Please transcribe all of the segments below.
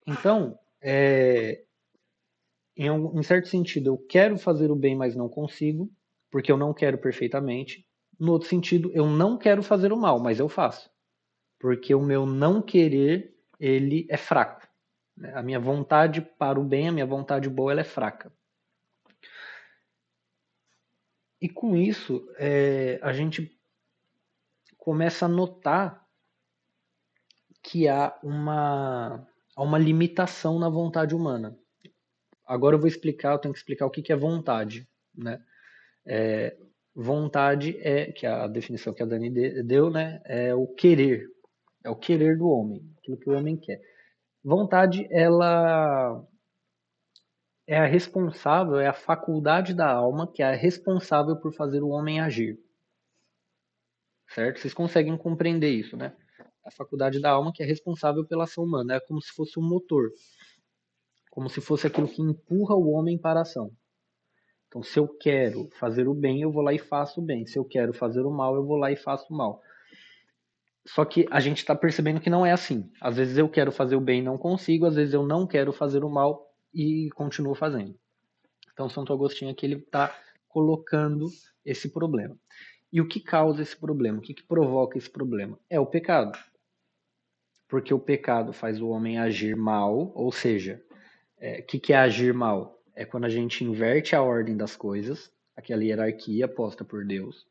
Então, em certo sentido, eu quero fazer o bem, mas não consigo, porque eu não quero perfeitamente. No outro sentido, eu não quero fazer o mal, mas eu faço, porque o meu não querer, ele é fraco, né? A minha vontade para o bem, a minha vontade boa, ela é fraca. E com isso, a gente começa a notar que há uma limitação na vontade humana. Agora eu vou explicar, eu tenho que explicar o que é vontade, né? Vontade que é a definição que a Dani deu, né? É o querer do homem, aquilo que o homem quer. Vontade, ela é a responsável, é a faculdade da alma que é a responsável por fazer o homem agir, certo? Vocês conseguem compreender isso, né? A faculdade da alma que é responsável pela ação humana, é como se fosse um motor, como se fosse aquilo que empurra o homem para a ação. Então, se eu quero fazer o bem, eu vou lá e faço o bem. Se eu quero fazer o mal, eu vou lá e faço o mal. Só que a gente está percebendo que não é assim. Às vezes eu quero fazer o bem e não consigo, às vezes eu não quero fazer o mal e continuo fazendo. Então, Santo Agostinho aqui ele está colocando esse problema. E o que causa esse problema? O que provoca esse problema? É o pecado. Porque o pecado faz o homem agir mal, ou seja, o que é agir mal? É quando a gente inverte a ordem das coisas, aquela hierarquia posta por Deus,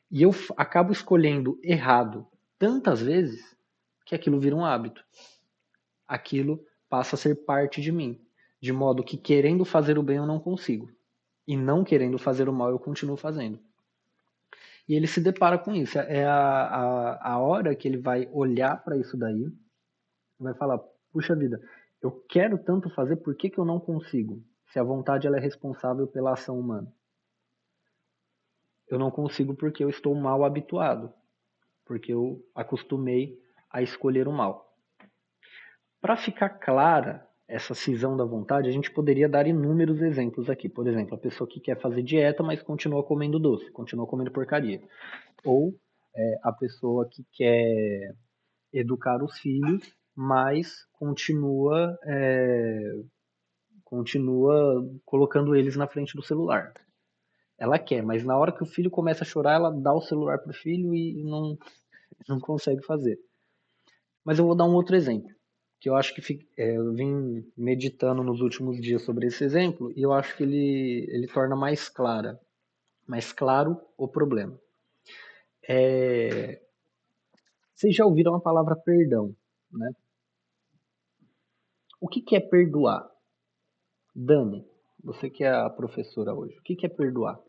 e eu acabo escolhendo errado tantas vezes que aquilo vira um hábito. Aquilo passa a ser parte de mim, de modo que querendo fazer o bem eu não consigo, e não querendo fazer o mal eu continuo fazendo. E ele se depara com isso. É a hora que ele vai olhar para isso daí, vai falar: puxa vida, eu quero tanto fazer, por que eu não consigo? Se a vontade ela é responsável pela ação humana. Eu não consigo porque eu estou mal habituado, porque eu acostumei a escolher o mal. Para ficar clara essa cisão da vontade, a gente poderia dar inúmeros exemplos aqui. Por exemplo, a pessoa que quer fazer dieta, mas continua comendo doce, continua comendo porcaria. Ou a pessoa que quer educar os filhos, mas continua colocando eles na frente do celular. Ela quer, mas na hora que o filho começa a chorar, ela dá o celular pro filho e não consegue fazer. Mas eu vou dar um outro exemplo, que eu acho que eu vim meditando nos últimos dias sobre esse exemplo e eu acho que ele torna mais claro o problema. Vocês já ouviram a palavra perdão, né? O que é perdoar? Dani, você que é a professora hoje, o que é perdoar?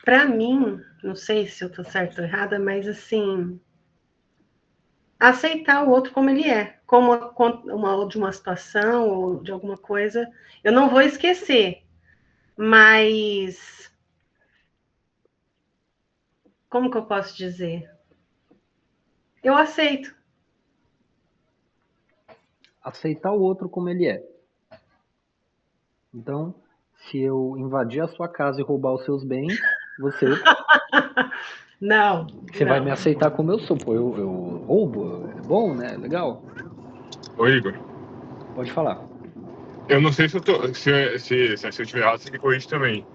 Para mim, não sei se eu tô certa ou errada, mas assim, aceitar o outro como ele é, como de uma situação ou de alguma coisa, eu não vou esquecer, mas como que eu posso dizer? Eu aceito. Aceitar o outro como ele é. Então, se eu invadir a sua casa e roubar os seus bens, Não, você vai me não. aceitar como eu sou. Pô, eu roubo, é bom, né? Legal. Oi, Igor. Pode falar. Eu não sei se eu tô. Se eu tiver errado, você me corrige também.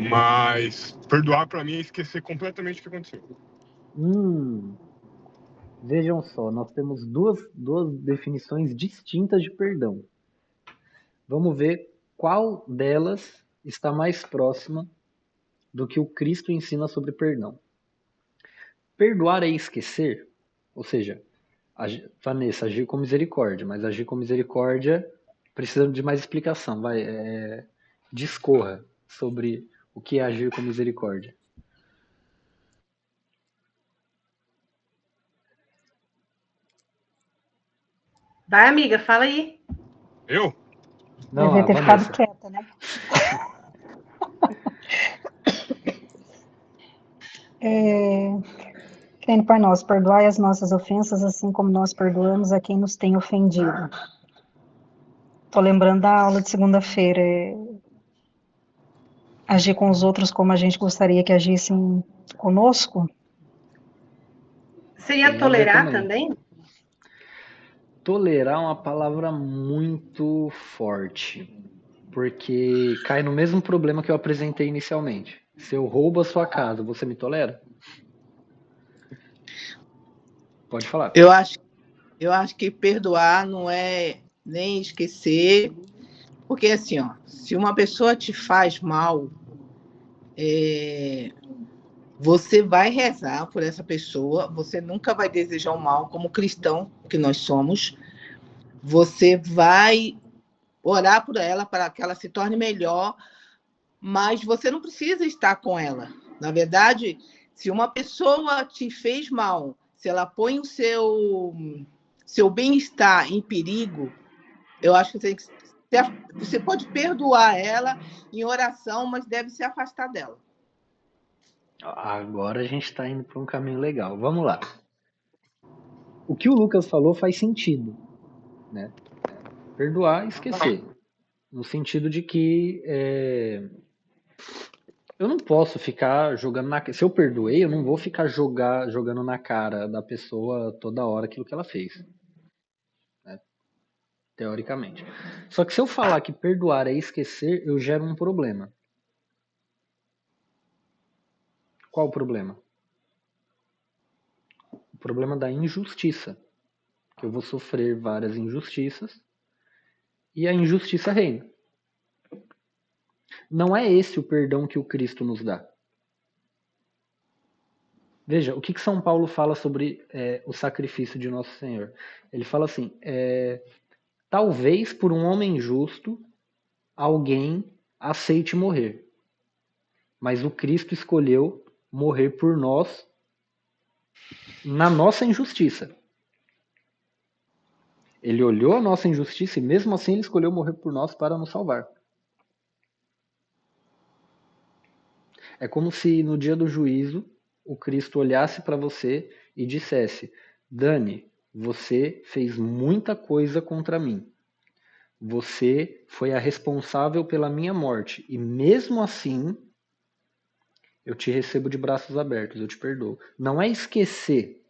Mas perdoar pra mim é esquecer completamente o que aconteceu. Hum, vejam só, nós temos duas definições distintas de perdão. Vamos ver qual delas está mais próxima do que o Cristo ensina sobre perdão. Perdoar é esquecer, ou seja, Vanessa, agir com misericórdia, mas agir com misericórdia precisa de mais explicação. Discorra sobre o que é agir com misericórdia. Vai, amiga, fala aí. Eu? Não, Devia a ter ficado Vanessa. quieta, né? Tendo por nós, perdoai as nossas ofensas, assim como nós perdoamos a quem nos tem ofendido. Tô lembrando da aula de segunda-feira. Agir com os outros como a gente gostaria que agissem conosco. Seria Tem a ver tolerar também. também? Tolerar é uma palavra muito forte, porque cai no mesmo problema que eu apresentei inicialmente. Se eu roubo a sua casa, você me tolera? Pode falar. Eu acho, eu acho que perdoar não é nem esquecer, porque assim, ó, se uma pessoa te faz mal, você vai rezar por essa pessoa, você nunca vai desejar o mal, como cristão que nós somos, você vai orar por ela para que ela se torne melhor, mas você não precisa estar com ela. Na verdade, se uma pessoa te fez mal, se ela põe o seu bem-estar em perigo, eu acho que você pode perdoar ela em oração, mas deve se afastar dela. Agora a gente está indo para um caminho legal. Vamos lá. O que o Lucas falou faz sentido, né? Perdoar e esquecer. No sentido de que eu não posso ficar jogando na. Se eu perdoei, eu não vou ficar jogando na cara da pessoa toda hora aquilo que ela fez, né? Teoricamente. Só que se eu falar que perdoar é esquecer, eu gero um problema. Qual o problema? O problema da injustiça. Que eu vou sofrer várias injustiças e a injustiça reina. Não é esse o perdão que o Cristo nos dá. Veja, o que São Paulo fala sobre o sacrifício de Nosso Senhor? Ele fala assim, talvez por um homem justo, alguém aceite morrer. Mas o Cristo escolheu morrer por nós na nossa injustiça. Ele olhou a nossa injustiça e mesmo assim ele escolheu morrer por nós para nos salvar. É como se no dia do juízo o Cristo olhasse para você e dissesse: Dani, você fez muita coisa contra mim. Você foi a responsável pela minha morte. E mesmo assim, eu te recebo de braços abertos, eu te perdoo. Não é esquecer.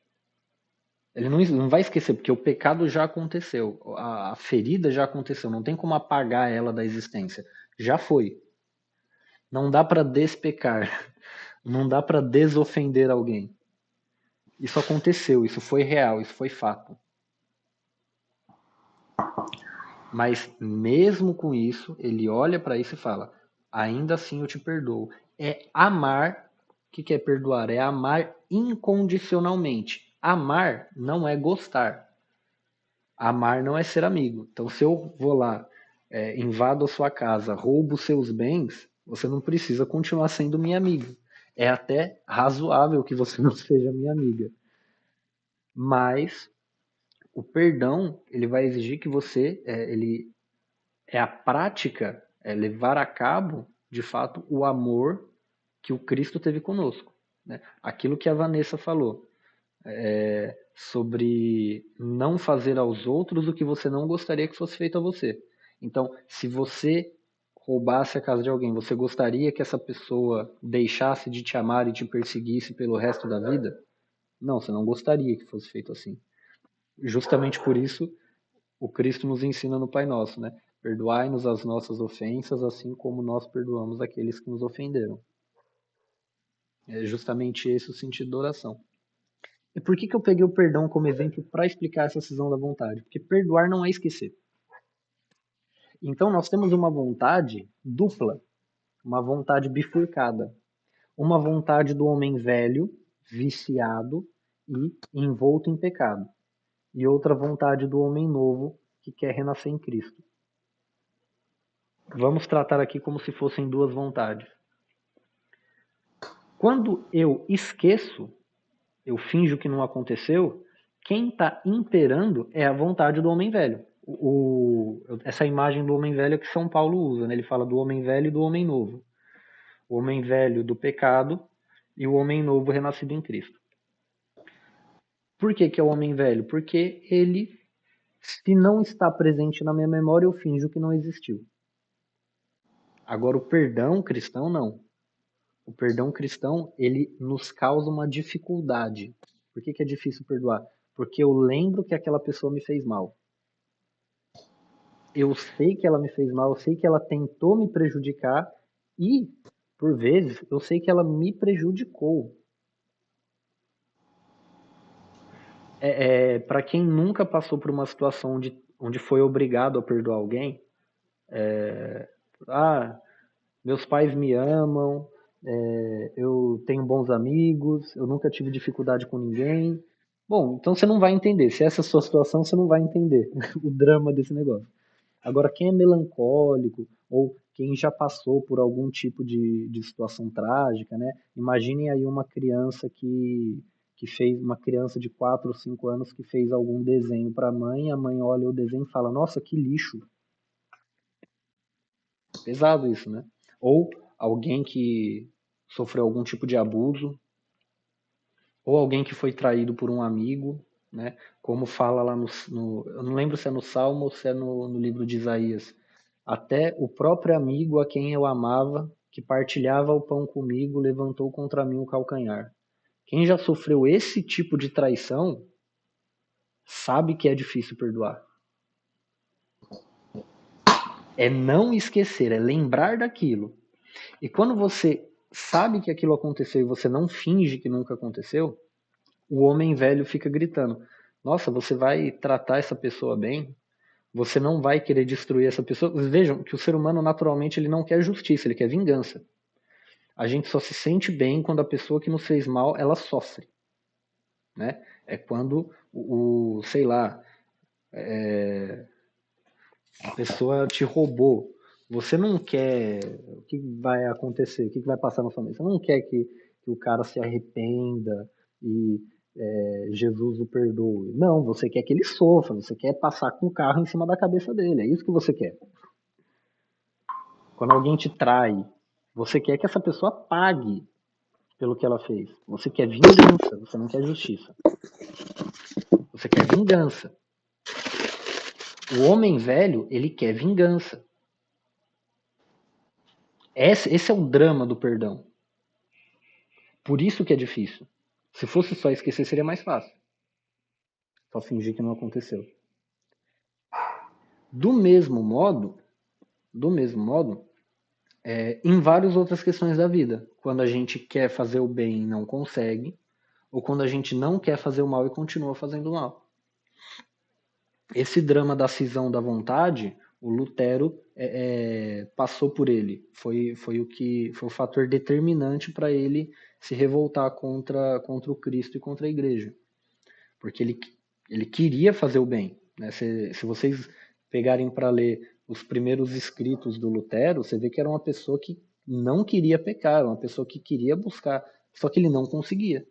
Ele não vai esquecer, porque o pecado já aconteceu. A ferida já aconteceu. Não tem como apagar ela da existência. Já foi. Não dá para despecar. Não dá para desofender alguém. Isso aconteceu, isso foi real, isso foi fato. Mas mesmo com isso, ele olha para isso e fala: ainda assim eu te perdoo. É amar. O que é perdoar? É amar incondicionalmente. Amar não é gostar. Amar não é ser amigo. Então, se eu vou lá, invado a sua casa, roubo seus bens, você não precisa continuar sendo minha amiga. É até razoável que você não seja minha amiga. Mas o perdão, ele vai exigir que você, ele é a prática, é levar a cabo, de fato, o amor que o Cristo teve conosco, né? Aquilo que a Vanessa falou, sobre não fazer aos outros o que você não gostaria que fosse feito a você. Então, se você roubasse a casa de alguém, você gostaria que essa pessoa deixasse de te amar e te perseguisse pelo resto da vida? Não, você não gostaria que fosse feito assim. Justamente por isso, o Cristo nos ensina no Pai Nosso, né? Perdoai-nos as nossas ofensas, assim como nós perdoamos aqueles que nos ofenderam. É justamente esse o sentido da oração. E por que eu peguei o perdão como exemplo para explicar essa cisão da vontade? Porque perdoar não é esquecer. Então nós temos uma vontade dupla, uma vontade bifurcada. Uma vontade do homem velho, viciado e envolto em pecado. E outra vontade do homem novo, que quer renascer em Cristo. Vamos tratar aqui como se fossem duas vontades. Quando eu esqueço, eu finjo que não aconteceu, quem está imperando é a vontade do homem velho. Essa imagem do homem velho é que São Paulo usa, né? Ele fala do homem velho e do homem novo. O homem velho do pecado e o homem novo renascido em Cristo. Por que é o homem velho? Porque ele, se não está presente na minha memória, eu finjo que não existiu. Agora, o perdão cristão, não. O perdão cristão, ele nos causa uma dificuldade. Por que que é difícil perdoar? Porque eu lembro que aquela pessoa me fez mal. Eu sei que ela me fez mal, eu sei que ela tentou me prejudicar e, por vezes, eu sei que ela me prejudicou. Para quem nunca passou por uma situação onde foi obrigado a perdoar alguém, meus pais me amam, eu tenho bons amigos, eu nunca tive dificuldade com ninguém. Bom, então você não vai entender. Se essa é a sua situação, você não vai entender o drama desse negócio. Agora, quem é melancólico ou quem já passou por algum tipo de situação trágica, né? Imaginem aí uma criança que fez, uma criança de 4 ou 5 anos que fez algum desenho para a mãe olha o desenho e fala, nossa, que lixo. Pesado isso, né? Ou alguém que sofreu algum tipo de abuso, ou alguém que foi traído por um amigo, né? Como fala lá eu não lembro se é no Salmo ou se é no livro de Isaías. Até o próprio amigo a quem eu amava, que partilhava o pão comigo, levantou contra mim o calcanhar. Quem já sofreu esse tipo de traição sabe que é difícil perdoar. É não esquecer, é lembrar daquilo. E quando você sabe que aquilo aconteceu e você não finge que nunca aconteceu, o homem velho fica gritando: nossa, você vai tratar essa pessoa bem? Você não vai querer destruir essa pessoa? Vejam que o ser humano naturalmente ele não quer justiça, ele quer vingança. A gente só se sente bem quando a pessoa que nos fez mal, ela sofre, né? É quando sei lá, a pessoa te roubou. Você não quer o que vai acontecer, o que vai passar na sua mente. Você não quer que o cara se arrependa e Jesus o perdoe. Não, você quer que ele sofra, você quer passar com o carro em cima da cabeça dele. É isso que você quer. Quando alguém te trai, você quer que essa pessoa pague pelo que ela fez. Você quer vingança, você não quer justiça. Você quer vingança. O homem velho, ele quer vingança. Esse é o drama do perdão. Por isso que é difícil. Se fosse só esquecer, seria mais fácil. Só fingir que não aconteceu. Do mesmo modo, em várias outras questões da vida. Quando a gente quer fazer o bem e não consegue, ou quando a gente não quer fazer o mal e continua fazendo o mal. Esse drama da cisão da vontade, o Lutero passou por ele. Foi o fator determinante para ele se revoltar contra o Cristo e contra a Igreja. Porque ele queria fazer o bem. Né? Se vocês pegarem para ler os primeiros escritos do Lutero, você vê que era uma pessoa que não queria pecar, uma pessoa que queria buscar, só que ele não conseguia.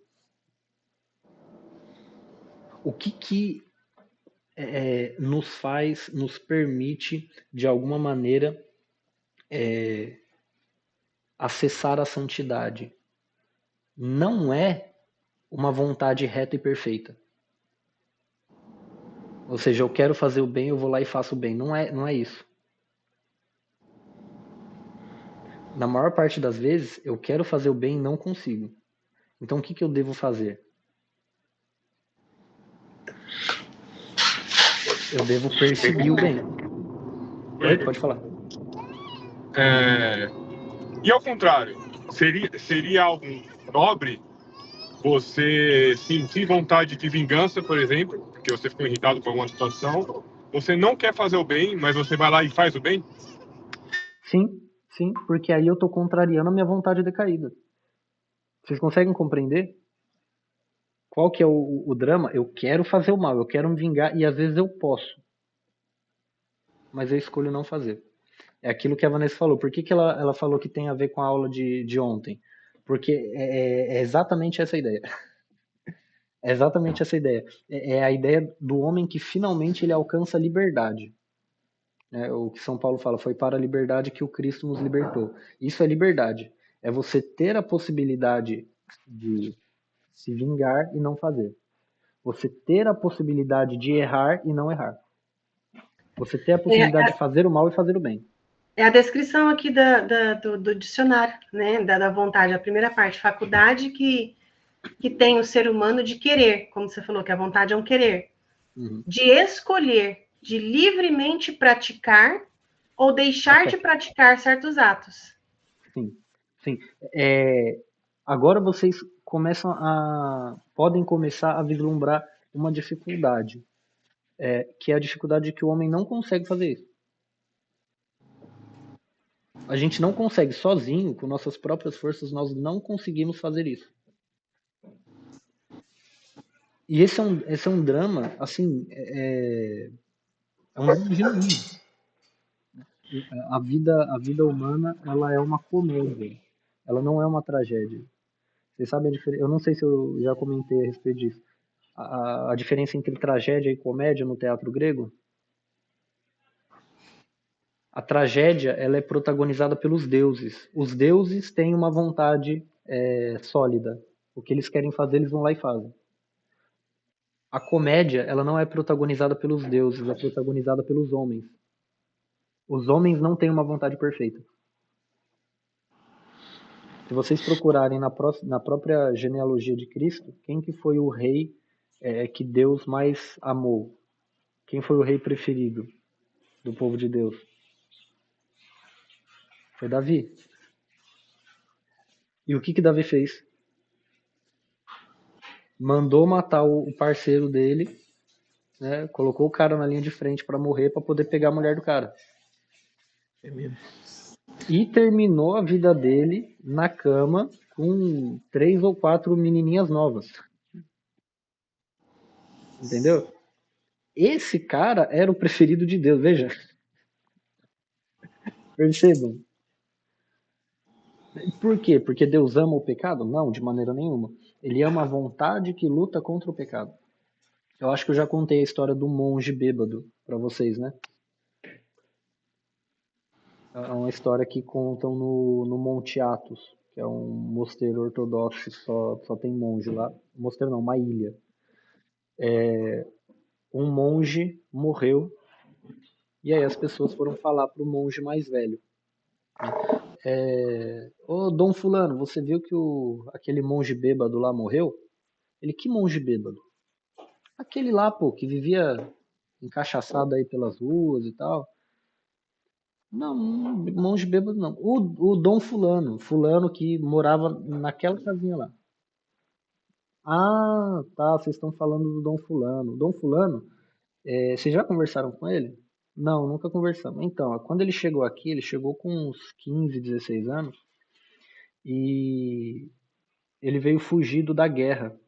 O que nos permite, de alguma maneira, acessar a santidade? Não é uma vontade reta e perfeita. Ou seja, eu quero fazer o bem, eu vou lá e faço o bem. Não é isso. Na maior parte das vezes, eu quero fazer o bem e não consigo. Então, o que eu devo fazer? Eu devo perseguir o bem. Oi, pode falar. E ao contrário, seria algo nobre você sentir vontade de vingança, por exemplo, porque você ficou irritado com alguma situação, você não quer fazer o bem, mas você vai lá e faz o bem? Sim, porque aí eu estou contrariando a minha vontade decaída. Vocês conseguem compreender? Qual que é o drama? Eu quero fazer o mal, eu quero me vingar e às vezes eu posso. Mas eu escolho não fazer. É aquilo que a Vanessa falou. Por que ela falou que tem a ver com a aula de ontem? Porque é exatamente essa ideia. É exatamente essa ideia. É a ideia do homem que finalmente ele alcança a liberdade. O que São Paulo fala, foi para a liberdade que o Cristo nos libertou. Isso é liberdade. É você ter a possibilidade de se vingar e não fazer. Você ter a possibilidade de errar e não errar. Você ter a possibilidade de fazer o mal e fazer o bem. É a descrição aqui do dicionário, né, da vontade. A primeira parte, faculdade que que tem o ser humano de querer, como você falou, que a vontade é um querer, Uhum. de escolher, de livremente praticar ou deixar de praticar certos atos. Sim, sim. É, agora vocês podem começar a vislumbrar uma dificuldade, que é a dificuldade de que o homem não consegue fazer isso. A gente não consegue sozinho, com nossas próprias forças, nós não conseguimos fazer isso. E esse é um drama, assim, é um drama genuíno. A vida humana, ela é uma comédia. Ela não é uma tragédia. Vocês sabem a diferença? Eu não sei se eu já comentei a respeito disso. A diferença entre tragédia e comédia no teatro grego? A tragédia, ela é protagonizada pelos deuses. Os deuses têm uma vontade sólida. O que eles querem fazer, eles vão lá e fazem. A comédia, ela não é protagonizada pelos deuses, é protagonizada pelos homens. Os homens não têm uma vontade perfeita. Se vocês procurarem na própria genealogia de Cristo, quem que foi o rei que Deus mais amou? Quem foi o rei preferido do povo de Deus? Foi Davi. E o que Davi fez? Mandou matar o parceiro dele, né? Colocou o cara na linha de frente para morrer, para poder pegar a mulher do cara. É mesmo. E terminou a vida dele na cama com 3 ou 4 menininhas novas. Entendeu? Esse cara era o preferido de Deus, veja. Percebam. Por quê? Porque Deus ama o pecado? Não, de maneira nenhuma. Ele ama a vontade que luta contra o pecado. Eu acho que eu já contei a história do monge bêbado para vocês, né? É uma história que contam no Monte Athos, que é um mosteiro ortodoxo, só tem monge lá. Mosteiro não, uma ilha. Um monge morreu e aí as pessoas foram falar para o monge mais velho. Ô, Dom Fulano, você viu que aquele monge bêbado lá morreu? Ele, que monge bêbado? Aquele lá, pô, que vivia encachaçado aí pelas ruas e tal. Não, monge bêbado não. O Dom Fulano, Fulano que morava naquela casinha lá. Ah, tá, vocês estão falando do Dom Fulano. O Dom Fulano, vocês já conversaram com ele? Não, nunca conversamos. Então, ó, quando ele chegou aqui, ele chegou com uns 15, 16 anos e ele veio fugido da guerra.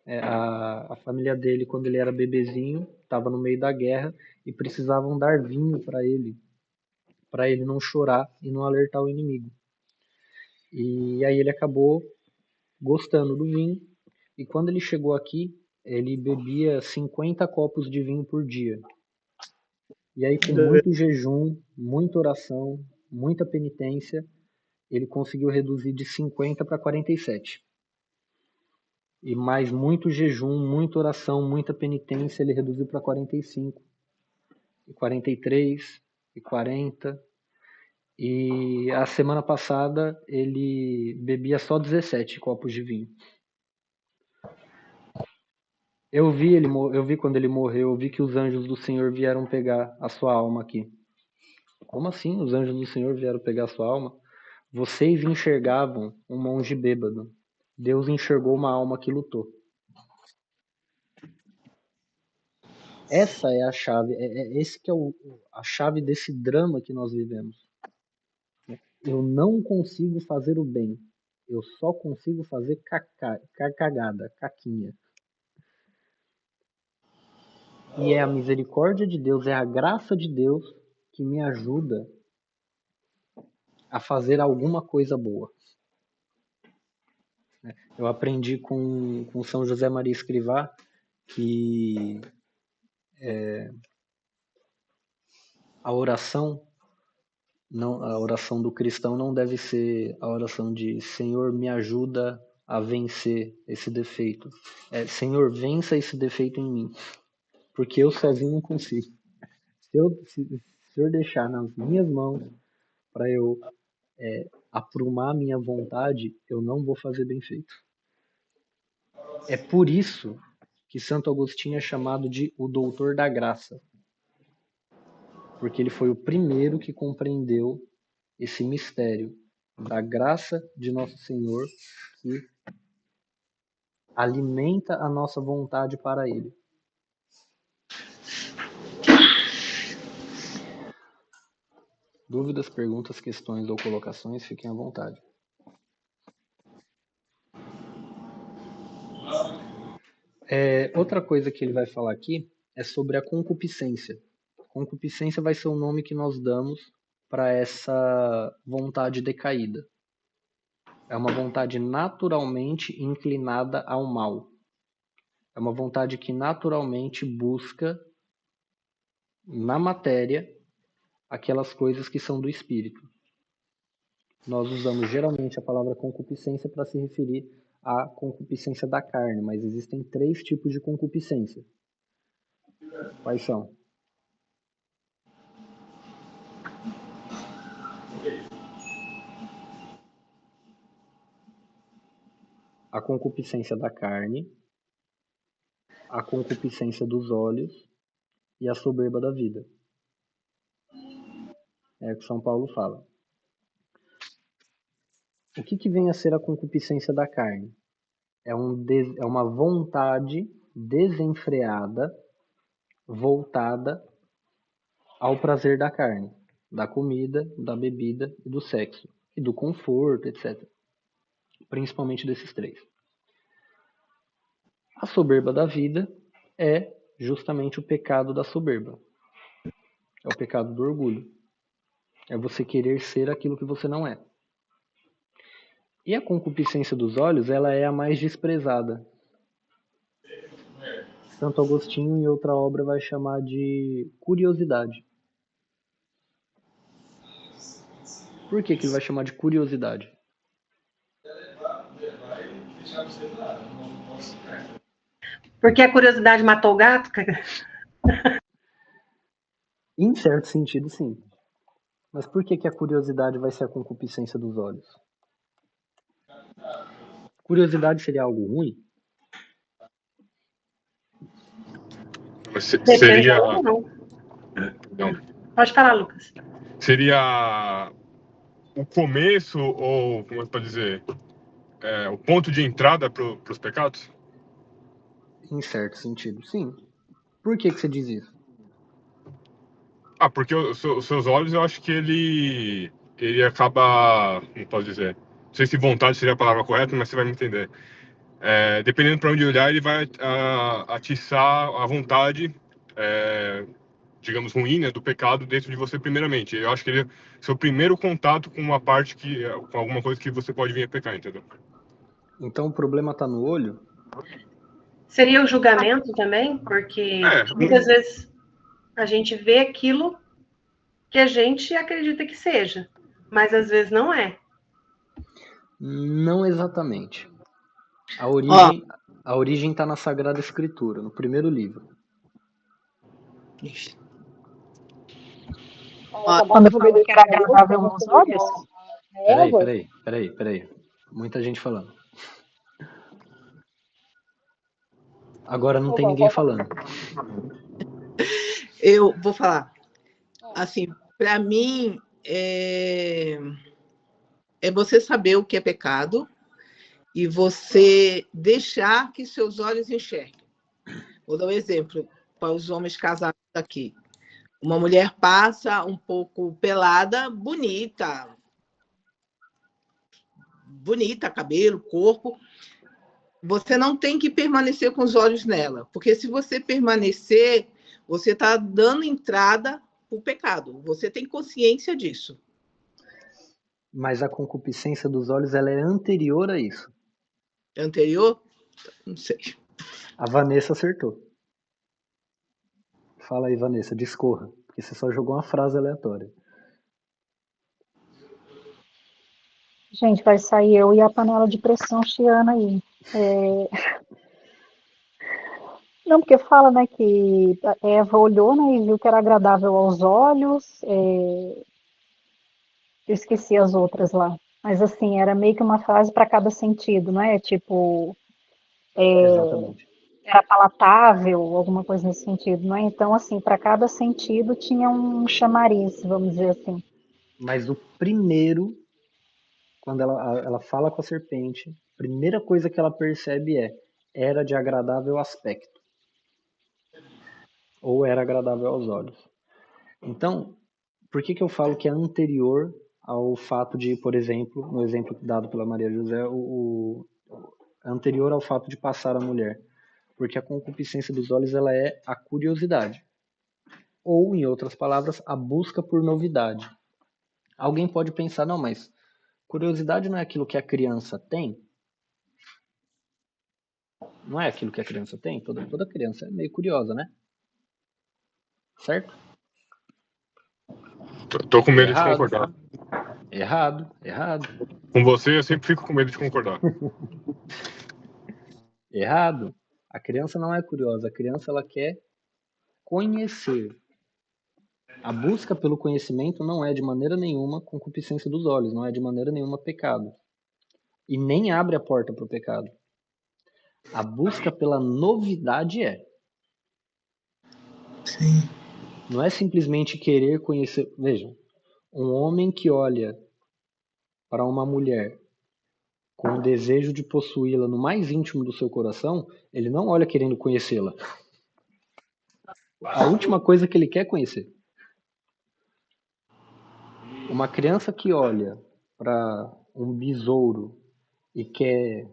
A família dele, quando ele era bebezinho, estava no meio da guerra e precisavam dar vinho para ele não chorar e não alertar o inimigo. E aí ele acabou gostando do vinho e quando ele chegou aqui, ele bebia 50 copos de vinho por dia. E aí, com muito jejum, muita oração, muita penitência, ele conseguiu reduzir de 50 para 47. E mais muito jejum, muita oração, muita penitência, ele reduziu para 45, e 43, e 40. E a semana passada ele bebia só 17 copos de vinho. Eu vi quando ele morreu, eu vi que os anjos do Senhor vieram pegar a sua alma aqui. Como assim os anjos do Senhor vieram pegar a sua alma? Vocês enxergavam um monge bêbado. Deus enxergou uma alma que lutou. Essa é a chave, esse que é a chave desse drama que nós vivemos. Eu não consigo fazer o bem. Eu só consigo fazer cagada, caquinha. E é a misericórdia de Deus, é a graça de Deus que me ajuda a fazer alguma coisa boa. Eu aprendi com São José Maria Escrivá que a oração a oração do cristão não deve ser a oração de Senhor, me ajuda a vencer esse defeito. Senhor, vença esse defeito em mim, porque eu sozinho não consigo. Se o Senhor deixar nas minhas mãos para eu aprumar a minha vontade, eu não vou fazer bem feito. É por isso que Santo Agostinho é chamado de o doutor da graça, porque ele foi o primeiro que compreendeu esse mistério da graça de Nosso Senhor que alimenta a nossa vontade para Ele. Dúvidas, perguntas, questões ou colocações, fiquem à vontade. Outra coisa que ele vai falar aqui é sobre a concupiscência. Concupiscência vai ser o nome que nós damos para essa vontade decaída. É uma vontade naturalmente inclinada ao mal. É uma vontade que naturalmente busca na matéria aquelas coisas que são do espírito. Nós usamos geralmente a palavra concupiscência para se referir à concupiscência da carne, mas existem 3 tipos de concupiscência. Quais são? A concupiscência da carne, a concupiscência dos olhos e a soberba da vida. É o que São Paulo fala. O que vem a ser a concupiscência da carne? É uma vontade desenfreada, voltada ao prazer da carne, da comida, da bebida e do sexo, e do conforto, etc. Principalmente desses 3. A soberba da vida é justamente o pecado da soberba. É o pecado do orgulho. É você querer ser aquilo que você não é. E a concupiscência dos olhos, ela é a mais desprezada. Santo Agostinho, em outra obra, vai chamar de curiosidade. Por que ele vai chamar de curiosidade? Porque a curiosidade matou o gato? Em certo sentido, sim. Mas por que a curiosidade vai ser a concupiscência dos olhos? Curiosidade seria algo ruim? Seria. Não. Pode falar, Lucas. Seria o começo, ou como é que pode dizer? O ponto de entrada para os pecados? Em certo sentido, sim. Por que você diz isso? Porque os seus olhos, eu acho que ele acaba, como posso dizer? Não sei se vontade seria a palavra correta, mas você vai me entender. Dependendo para onde olhar, ele vai atiçar a vontade, digamos, ruim, né, do pecado dentro de você primeiramente. Eu acho que ele é seu primeiro contato com uma parte com alguma coisa que você pode vir a pecar, entendeu? Então o problema está no olho? Seria o julgamento também? Porque muitas vezes a gente vê aquilo que a gente acredita que seja, mas às vezes não é. Não exatamente. A origem está na Sagrada Escritura, no primeiro livro. Quando falou que era agradável aos olhos? Peraí. Muita gente falando. Agora não tem ninguém falando. Eu vou falar. Assim, para mim, é você saber o que é pecado e você deixar que seus olhos enxerguem. Vou dar um exemplo para os homens casados aqui. Uma mulher passa um pouco pelada, bonita, cabelo, corpo. Você não tem que permanecer com os olhos nela, porque se você permanecer, você está dando entrada para o pecado. Você tem consciência disso. Mas a concupiscência dos olhos, ela é anterior a isso. É anterior? Não sei. A Vanessa acertou. Fala aí, Vanessa, discorra, porque você só jogou uma frase aleatória. Gente, vai sair eu e a panela de pressão chiana aí. Não, porque fala, né, que Eva olhou, né, e viu que era agradável aos olhos. Eu esqueci as outras lá. Mas, assim, era meio que uma frase para cada sentido, não é? Tipo, Exatamente. Era palatável, alguma coisa nesse sentido, não é? Então, assim, para cada sentido tinha um chamariz, vamos dizer assim. Mas o primeiro, quando ela fala com a serpente, a primeira coisa que ela percebe era de agradável aspecto. Ou era agradável aos olhos. Então, por que eu falo que é anterior ao fato de, por exemplo, no exemplo dado pela Maria José, anterior ao fato de passar a mulher? Porque a concupiscência dos olhos ela é a curiosidade. Ou, em outras palavras, a busca por novidade. Alguém pode pensar, não, mas curiosidade não é aquilo que a criança tem? Não é aquilo que a criança tem? Toda criança é meio curiosa, né? Certo? Tô com medo de concordar. Errado. Com você eu sempre fico com medo de concordar. Errado. A criança não é curiosa, a criança ela quer conhecer. A busca pelo conhecimento não é de maneira nenhuma concupiscência dos olhos, não é de maneira nenhuma pecado. E nem abre a porta para o pecado. A busca pela novidade é. Sim. Não é simplesmente querer conhecer. Veja, um homem que olha para uma mulher com o desejo de possuí-la no mais íntimo do seu coração, ele não olha querendo conhecê-la. A última coisa que ele quer é conhecer. Uma criança que olha para um besouro e quer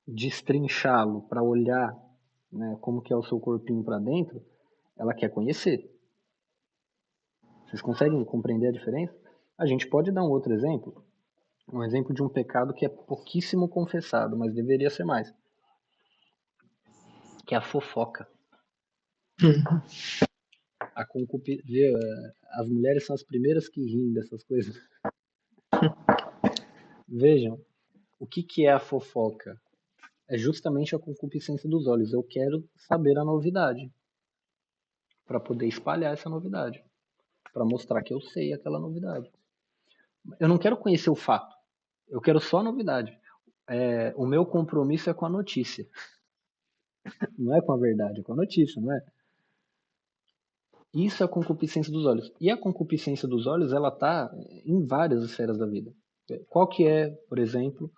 destrinchá-lo para olhar, né, como que é o seu corpinho para dentro, ela quer conhecer. Vocês conseguem compreender a diferença? A gente pode dar um outro exemplo. Um exemplo de um pecado que é pouquíssimo confessado, mas deveria ser mais. Que é a fofoca. A As mulheres são as primeiras que riem dessas coisas. Vejam, o que é a fofoca? É justamente a concupiscência dos olhos. Eu quero saber a novidade. Para poder espalhar essa novidade. Para mostrar que eu sei aquela novidade. Eu não quero conhecer o fato. Eu quero só a novidade. O meu compromisso é com a notícia. Não é com a verdade, é com a notícia, não é? Isso é a concupiscência dos olhos. E a concupiscência dos olhos, ela está em várias esferas da vida. Qual que é, por exemplo,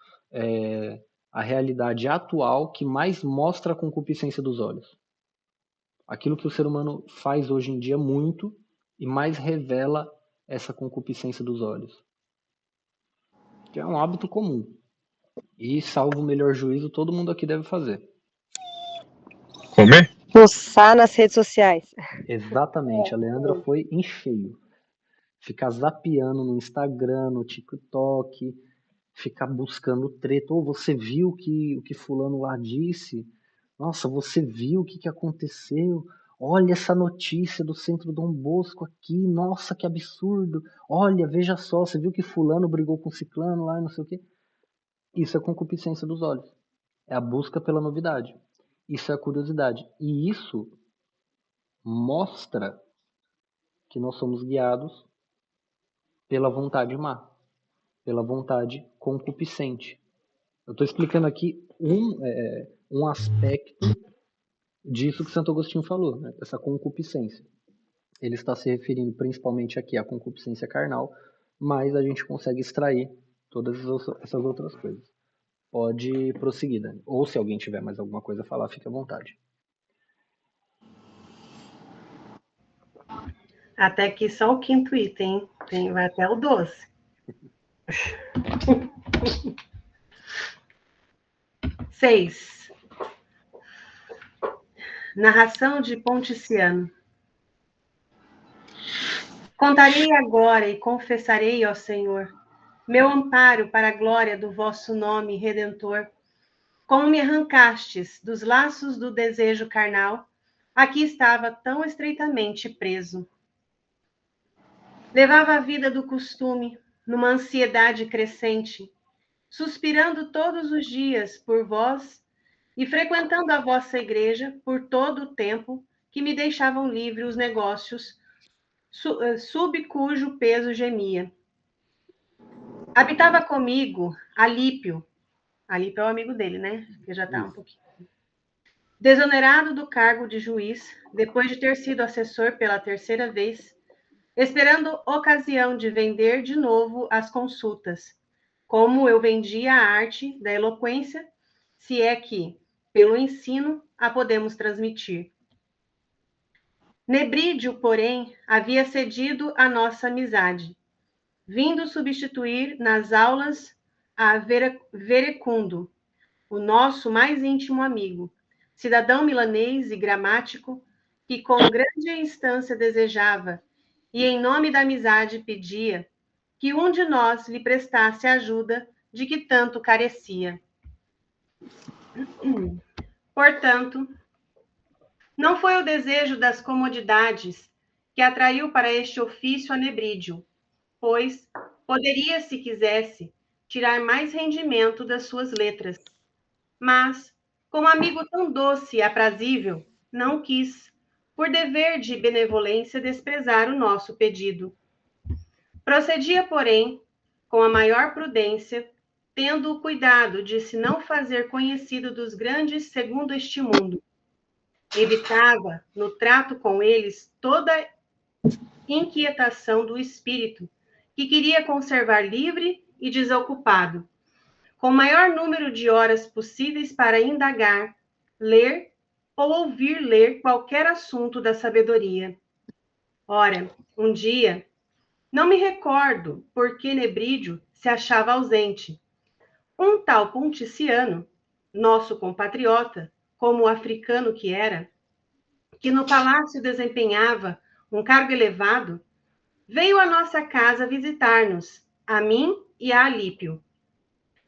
a realidade atual que mais mostra a concupiscência dos olhos? Aquilo que o ser humano faz hoje em dia muito e mais revela essa concupiscência dos olhos. Que é um hábito comum. E, salvo o melhor juízo, todo mundo aqui deve fazer. Comer? Fuçar nas redes sociais. Exatamente, a Leandra foi em cheio. Ficar zapeando no Instagram, no TikTok, ficar buscando treta. Ou você viu o que fulano lá disse? Nossa, você viu o que aconteceu? Olha essa notícia do Centro Dom Bosco aqui. Nossa, que absurdo. Olha, veja só, você viu que fulano brigou com ciclano lá e não sei o quê? Isso é concupiscência dos olhos. É a busca pela novidade. Isso é a curiosidade. E isso mostra que nós somos guiados pela vontade má, pela vontade concupiscente. Eu estou explicando aqui um aspecto disso que Santo Agostinho falou, né? Essa concupiscência. Ele está se referindo principalmente aqui à concupiscência carnal, mas a gente consegue extrair todas essas outras coisas. Pode prosseguir, Dani. Ou se alguém tiver mais alguma coisa a falar, fique à vontade. Até aqui só o quinto item, hein? Vai até o 12. Seis. Narração de Ponticiano. Contarei agora e confessarei, ó Senhor, meu amparo para a glória do vosso nome redentor. Como me arrancastes dos laços do desejo carnal, aqui estava tão estreitamente preso. Levava a vida do costume, numa ansiedade crescente, suspirando todos os dias por vós e frequentando a vossa igreja por todo o tempo que me deixavam livre os negócios, sob cujo peso gemia. Habitava comigo Alípio. Alípio é o amigo dele, né? Que já está um pouquinho. Desonerado do cargo de juiz, depois de ter sido assessor pela terceira vez, esperando ocasião de vender de novo as consultas, como eu vendia a arte da eloquência, se é que, pelo ensino, a podemos transmitir. Nebrídio, porém, havia cedido à nossa amizade, vindo substituir nas aulas a Verecundo, o nosso mais íntimo amigo, cidadão milanês e gramático, que com grande instância desejava, e em nome da amizade pedia, que um de nós lhe prestasse a ajuda de que tanto carecia. Portanto, não foi o desejo das comodidades que atraiu para este ofício a Nebrídio, pois poderia, se quisesse, tirar mais rendimento das suas letras. Mas, como amigo tão doce e aprazível, não quis, por dever de benevolência, desprezar o nosso pedido. Procedia, porém, com a maior prudência, tendo o cuidado de se não fazer conhecido dos grandes segundo este mundo. Evitava, no trato com eles, toda inquietação do espírito, que queria conservar livre e desocupado, com o maior número de horas possíveis para indagar, ler ou ouvir ler qualquer assunto da sabedoria. Ora, um dia, não me recordo por que Nebrídio se achava ausente. Um tal Ponticiano, nosso compatriota, como o africano que era, que no palácio desempenhava um cargo elevado, veio à nossa casa visitar-nos, a mim e a Alípio.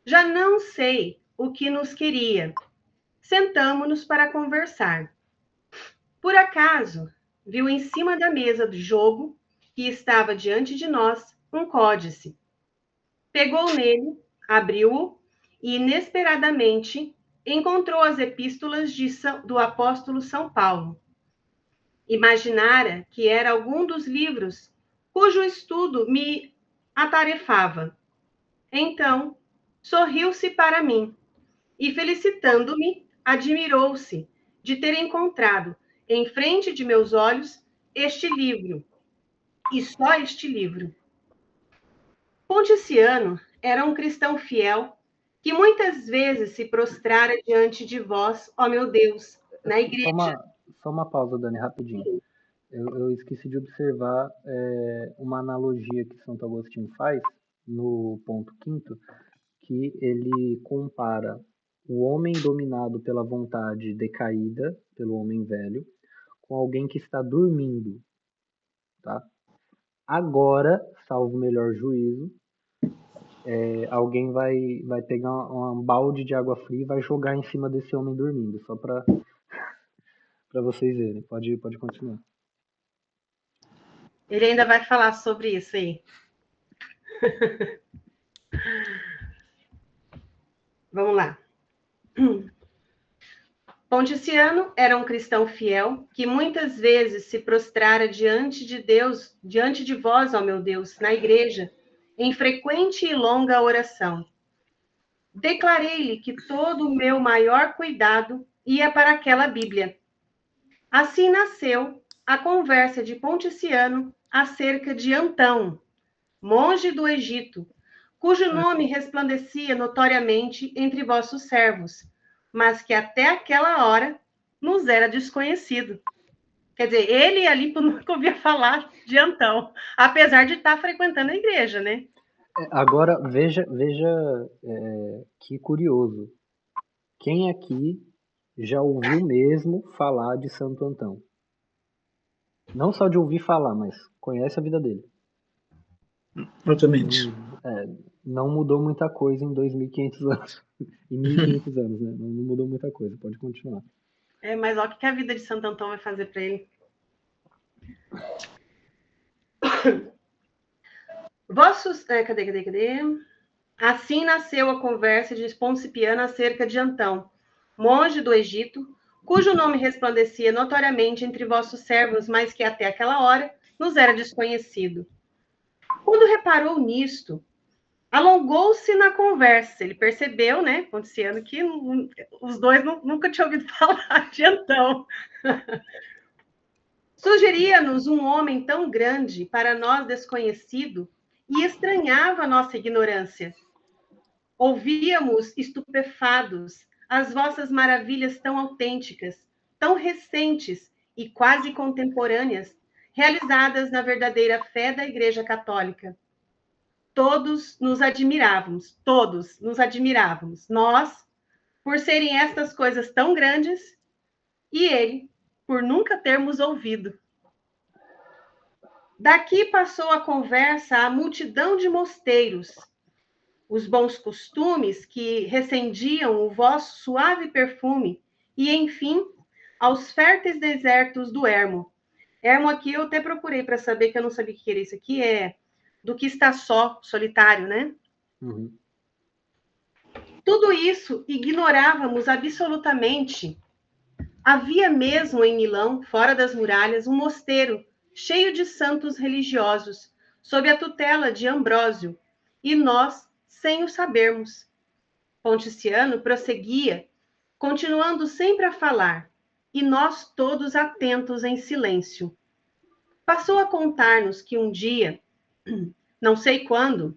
Já não sei o que nos queria. Sentamo-nos para conversar. Por acaso, viu em cima da mesa do jogo, que estava diante de nós, um códice. Pegou nele, abriu-o e, inesperadamente, encontrou as epístolas do apóstolo São Paulo. Imaginara que era algum dos livros cujo estudo me atarefava. Então, sorriu-se para mim e, felicitando-me, admirou-se de ter encontrado em frente de meus olhos este livro, e só este livro. Ponticiano era um cristão fiel que muitas vezes se prostrara diante de vós, ó meu Deus, na igreja. Só uma pausa, Dani, rapidinho. Eu esqueci de observar uma analogia que Santo Agostinho faz no ponto 5º, que ele compara o homem dominado pela vontade decaída, pelo homem velho, com alguém que está dormindo, tá? Agora, salvo o melhor juízo, alguém vai pegar um balde de água fria e vai jogar em cima desse homem dormindo, só para vocês verem. Pode continuar. Ele ainda vai falar sobre isso aí. Vamos lá. Ponticiano era um cristão fiel que muitas vezes se prostrara diante de Deus, diante de vós, ó meu Deus, na igreja, em frequente e longa oração. Declarei-lhe que todo o meu maior cuidado ia para aquela Bíblia. Assim nasceu a conversa de Ponticiano acerca de Antão, monge do Egito, cujo nome resplandecia notoriamente entre vossos servos, mas que até aquela hora nos era desconhecido. Quer dizer, ele ali nunca ouvia falar de Antão, apesar de estar frequentando a igreja, né? Agora, veja que curioso. Quem aqui já ouviu mesmo falar de Santo Antão? Não só de ouvir falar, mas conhece a vida dele. Exatamente. Não mudou muita coisa em 2.500 anos. Em 1.500 anos, né? Não mudou muita coisa, pode continuar. Mas olha o que a vida de Santo Antão vai fazer para ele. Vossos... Cadê? Assim nasceu a conversa de Ponticiano acerca de Antão, monge do Egito, cujo nome resplandecia notoriamente entre vossos servos, mas que até aquela hora nos era desconhecido. Quando reparou nisto, Alongou-se na conversa. Ele percebeu, né, Ponticiano, que os dois nunca tinham ouvido falar de Antão. Sugeria-nos um homem tão grande, para nós desconhecido, e estranhava a nossa ignorância. Ouvíamos estupefados as vossas maravilhas tão autênticas, tão recentes e quase contemporâneas, realizadas na verdadeira fé da Igreja Católica. Todos nos admirávamos. Nós, por serem estas coisas tão grandes, e ele, por nunca termos ouvido. Daqui passou a conversa à multidão de mosteiros, os bons costumes que recendiam o vosso suave perfume, e, enfim, aos férteis desertos do ermo. Ermo aqui eu até procurei para saber, que eu não sabia o que era isso aqui, é do que está só, solitário, né? Uhum. Tudo isso ignorávamos absolutamente. Havia mesmo em Milão, fora das muralhas, um mosteiro cheio de santos religiosos, sob a tutela de Ambrósio, e nós, sem o sabermos. Ponticiano prosseguia, continuando sempre a falar, e nós todos atentos em silêncio. Passou a contar-nos que um dia, não sei quando,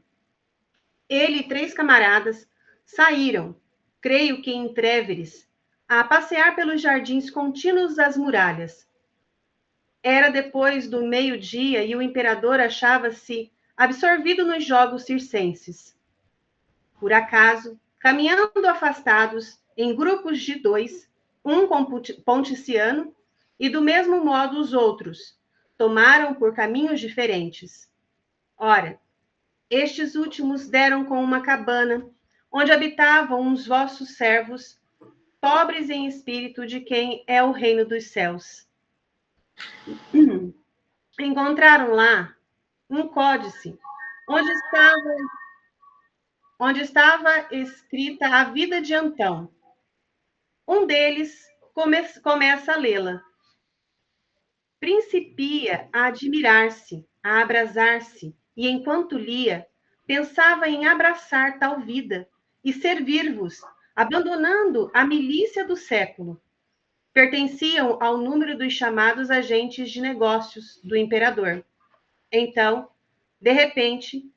ele e 3 camaradas saíram, creio que em Tréveres, a passear pelos jardins contínuos das muralhas. Era depois do meio-dia e o imperador achava-se absorvido nos jogos circenses. Por acaso, caminhando afastados, em grupos de 2, um com Ponticiano, e do mesmo modo os outros, tomaram por caminhos diferentes. Ora, estes últimos deram com uma cabana, onde habitavam uns vossos servos, pobres em espírito, de quem é o reino dos céus. Encontraram lá um códice, onde estava escrita a vida de Antão. Um deles começa a lê-la. Principia a admirar-se, a abrasar-se, e enquanto lia, pensava em abraçar tal vida e servir-vos, abandonando a milícia do século. Pertenciam ao número dos chamados agentes de negócios do imperador. Então, de repente,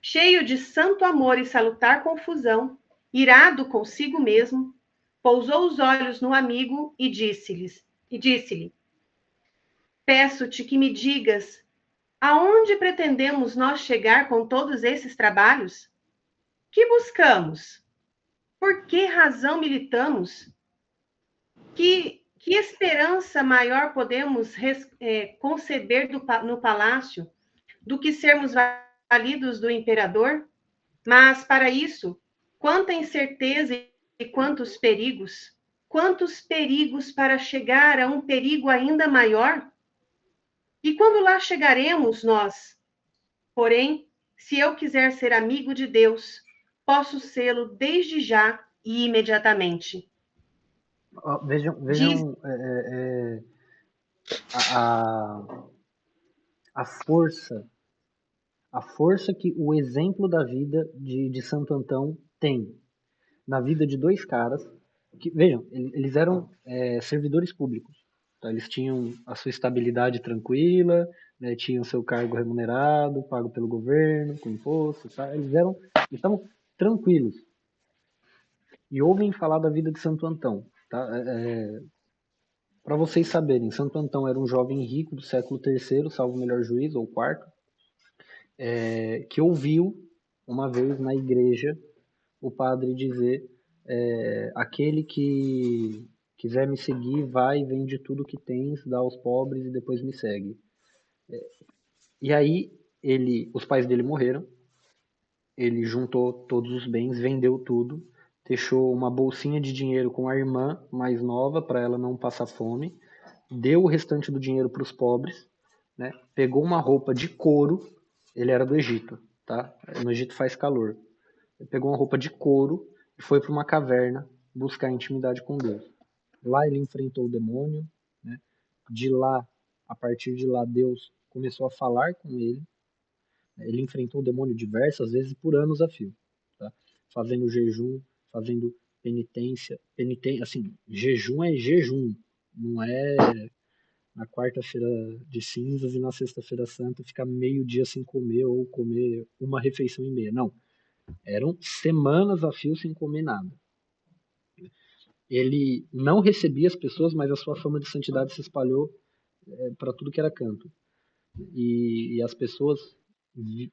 cheio de santo amor e salutar confusão, irado consigo mesmo, pousou os olhos no amigo e disse-lhe: Peço-te que me digas aonde pretendemos nós chegar com todos esses trabalhos? Que buscamos? Por que razão militamos? Que esperança maior podemos conceber no palácio do que sermos validos do imperador? Mas, para isso, quanta incerteza e quantos perigos! Quantos perigos para chegar a um perigo ainda maior? E quando lá chegaremos nós? Porém, se eu quiser ser amigo de Deus, posso sê-lo desde já e imediatamente. Vejam, Diz, a, a força que o exemplo da vida de Santo Antão tem na vida de 2 caras que, vejam, eles eram servidores públicos. Tá? Eles tinham a sua estabilidade tranquila, né? Tinham seu cargo remunerado, pago pelo governo, com imposto, tá? Eles estavam tranquilos. E ouvem falar da vida de Santo Antão. Tá? Para vocês saberem, Santo Antão era um jovem rico do século III, salvo o melhor juízo, ou quarto, que ouviu uma vez na igreja o padre dizer: aquele que quiser me seguir, vai e vende tudo que tens, dá aos pobres e depois me segue. E aí os pais dele morreram, ele juntou todos os bens, vendeu tudo, deixou uma bolsinha de dinheiro com a irmã mais nova para ela não passar fome, deu o restante do dinheiro para os pobres, né? Pegou uma roupa de couro, ele era do Egito, tá? No Egito faz calor. Ele pegou uma roupa de couro e foi para uma caverna buscar intimidade com Deus. Lá ele enfrentou o demônio, né? A partir de lá, Deus começou a falar com ele, Ele enfrentou o demônio diversas vezes por anos a fio, tá? Fazendo jejum, fazendo penitência, assim, jejum é jejum, não é na quarta-feira de cinzas e na sexta-feira santa ficar meio dia sem comer ou comer uma refeição e meia, não. Eram semanas a fio sem comer nada. Ele não recebia as pessoas, mas a sua fama de santidade se espalhou para tudo que era canto. E as pessoas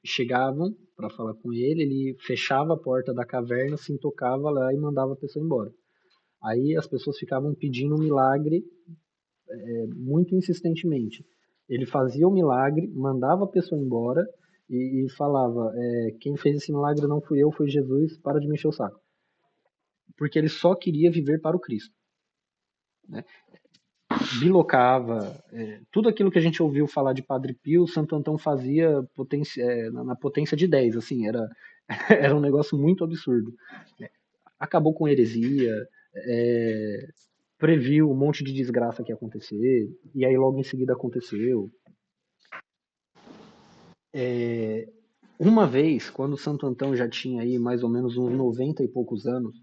chegavam para falar com ele, ele fechava a porta da caverna, se intocava lá e mandava a pessoa embora. Aí as pessoas ficavam pedindo um milagre muito insistentemente. Ele fazia o milagre, mandava a pessoa embora e falava: quem fez esse milagre não fui eu, foi Jesus, para de me encher o saco. Porque ele só queria viver para o Cristo. Né? Bilocava, tudo aquilo que a gente ouviu falar de Padre Pio, Santo Antão fazia na potência de 10, assim, era um negócio muito absurdo. Acabou com heresia, previu um monte de desgraça que ia acontecer, e aí logo em seguida aconteceu. Uma vez, quando Santo Antão já tinha aí mais ou menos uns 90 e poucos anos,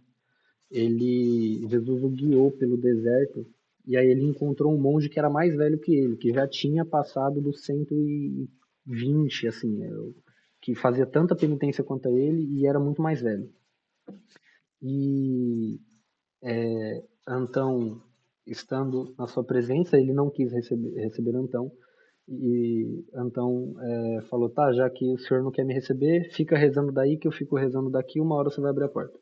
Jesus o guiou pelo deserto, e aí ele encontrou um monge que era mais velho que ele, que já tinha passado dos 120, assim, que fazia tanta penitência quanto ele e era muito mais velho. E Antão, estando na sua presença, ele não quis receber Antão, e Antão falou: tá, já que o senhor não quer me receber, fica rezando daí que eu fico rezando daqui, uma hora você vai abrir a porta.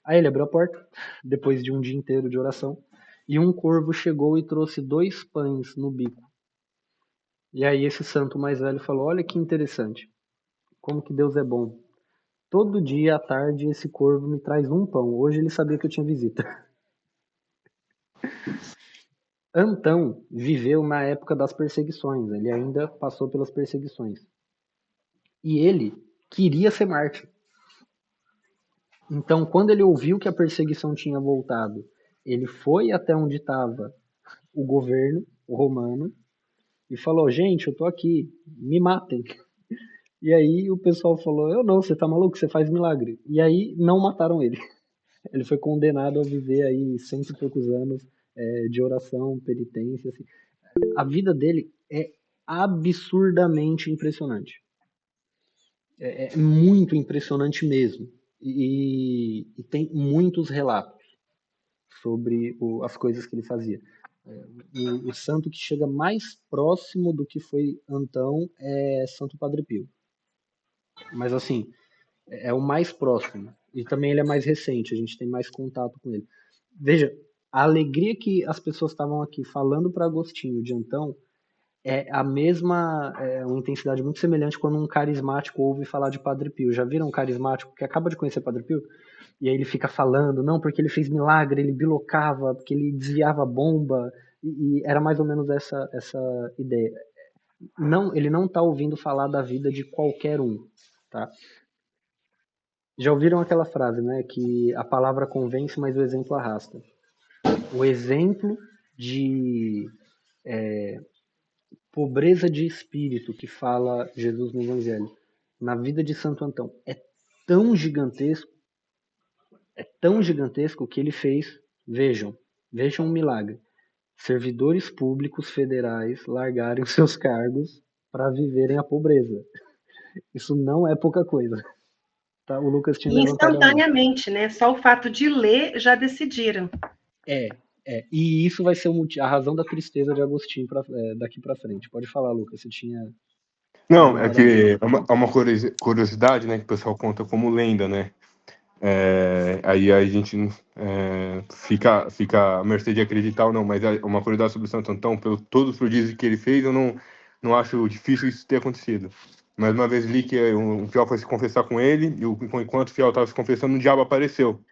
Aí ele abriu a porta, depois de um dia inteiro de oração, e um corvo chegou e trouxe 2 pães no bico. E aí esse santo mais velho falou: olha que interessante, como que Deus é bom. Todo dia à tarde esse corvo me traz um pão. Hoje ele sabia que eu tinha visita. Antão viveu na época das perseguições, ele ainda passou pelas perseguições. E ele queria ser mártir. Então, quando ele ouviu que a perseguição tinha voltado, ele foi até onde estava o governo romano e falou: gente, eu tô aqui, me matem. E aí o pessoal falou: eu não, você tá maluco, você faz milagre. E aí não mataram ele. Ele foi condenado a viver aí 100 e poucos anos de oração, penitência. Assim. A vida dele é absurdamente impressionante. É muito impressionante mesmo. E tem muitos relatos sobre as coisas que ele fazia. O santo que chega mais próximo do que foi Antão é Santo Padre Pio. Mas assim, é o mais próximo. E também ele é mais recente, a gente tem mais contato com ele. Veja, a alegria que as pessoas estavam aqui falando para Agostinho de Antão é a mesma, uma intensidade muito semelhante quando um carismático ouve falar de Padre Pio. Já viram um carismático que acaba de conhecer Padre Pio? E aí ele fica falando, não, porque ele fez milagre, ele bilocava, porque ele desviava a bomba, e era mais ou menos essa ideia. Não, ele não está ouvindo falar da vida de qualquer um, tá? Já ouviram aquela frase, né, que a palavra convence, mas o exemplo arrasta. O exemplo de pobreza de espírito que fala Jesus no Evangelho na vida de Santo Antão é tão gigantesco que ele fez, vejam um milagre, servidores públicos federais largarem os seus cargos para viverem a pobreza. Isso não é pouca coisa. Tá? O Lucas tinha levantado a mão. Instantaneamente, né? Só o fato de ler já decidiram. E isso vai ser a razão da tristeza de Agostinho daqui para frente. Pode falar, Lucas, você tinha... Não, é que é uma curiosidade, né, que o pessoal conta como lenda, né? Aí a gente fica à mercê de acreditar ou não, mas uma curiosidade sobre o Santo Antão, pelo todos os prodígios que ele fez, eu não acho difícil isso ter acontecido. Mais uma vez li que um fiel foi se confessar com ele, e enquanto o fiel estava se confessando, um diabo apareceu.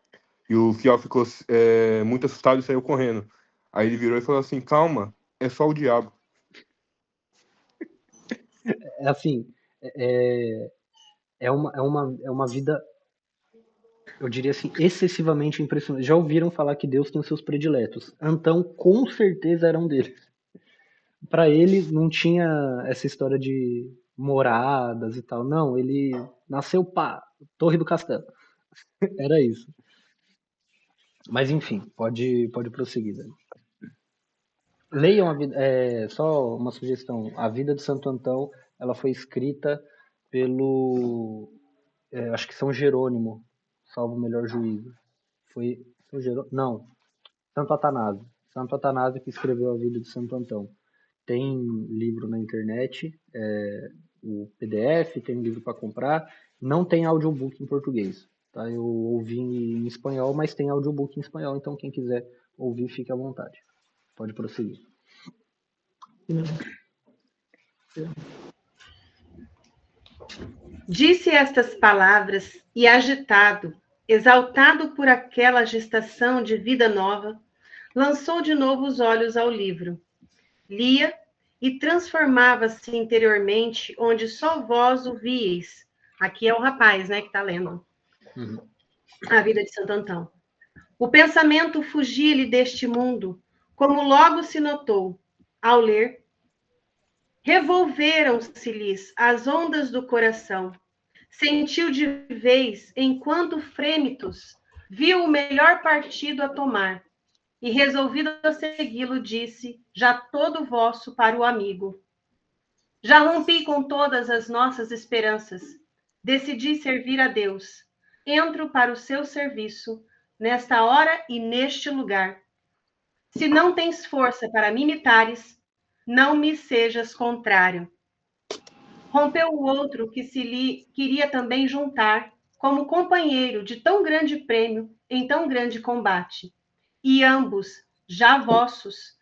E o fiel ficou muito assustado e saiu correndo. Aí ele virou e falou assim: calma, é só o diabo. Assim, é uma vida, eu diria assim, excessivamente impressionante. Já ouviram falar que Deus tem os seus prediletos? Antão, com certeza, era um deles. Para ele, não tinha essa história de moradas e tal. Não, ele nasceu, pá, Torre do Castelo. Era isso. Mas enfim, pode prosseguir, velho. Leiam a vida, só uma sugestão. A vida de Santo Antão, ela foi escrita pelo, acho que São Jerônimo, salvo o melhor juízo. Foi São Jerônimo? Não, Santo Atanásio. Santo Atanásio que escreveu a vida de Santo Antão. Tem livro na internet, o PDF, tem livro para comprar. Não tem audiobook em português. Tá? Eu ouvi em espanhol, mas tem audiobook em espanhol, então quem quiser ouvir, fique à vontade. Pode prosseguir. Disse estas palavras e, agitado, exaltado por aquela gestação de vida nova, lançou de novo os olhos ao livro. Lia e transformava-se interiormente onde só vós o víeis. Aqui é o rapaz, né, que está lendo a vida de Santo Antão. O pensamento fugia-lhe deste mundo, como logo se notou, ao ler. Revolveram-se-lhes as ondas do coração. Sentiu de vez, enquanto frêmitos, viu o melhor partido a tomar, e resolvido a segui-lo, disse, já todo vosso para o amigo. Já rompi com todas as nossas esperanças, decidi servir a Deus. Entro para o seu serviço, nesta hora e neste lugar. Se não tens força para me imitares, não me sejas contrário. Rompeu o outro que se lhe queria também juntar, como companheiro de tão grande prêmio em tão grande combate. E ambos, já vossos,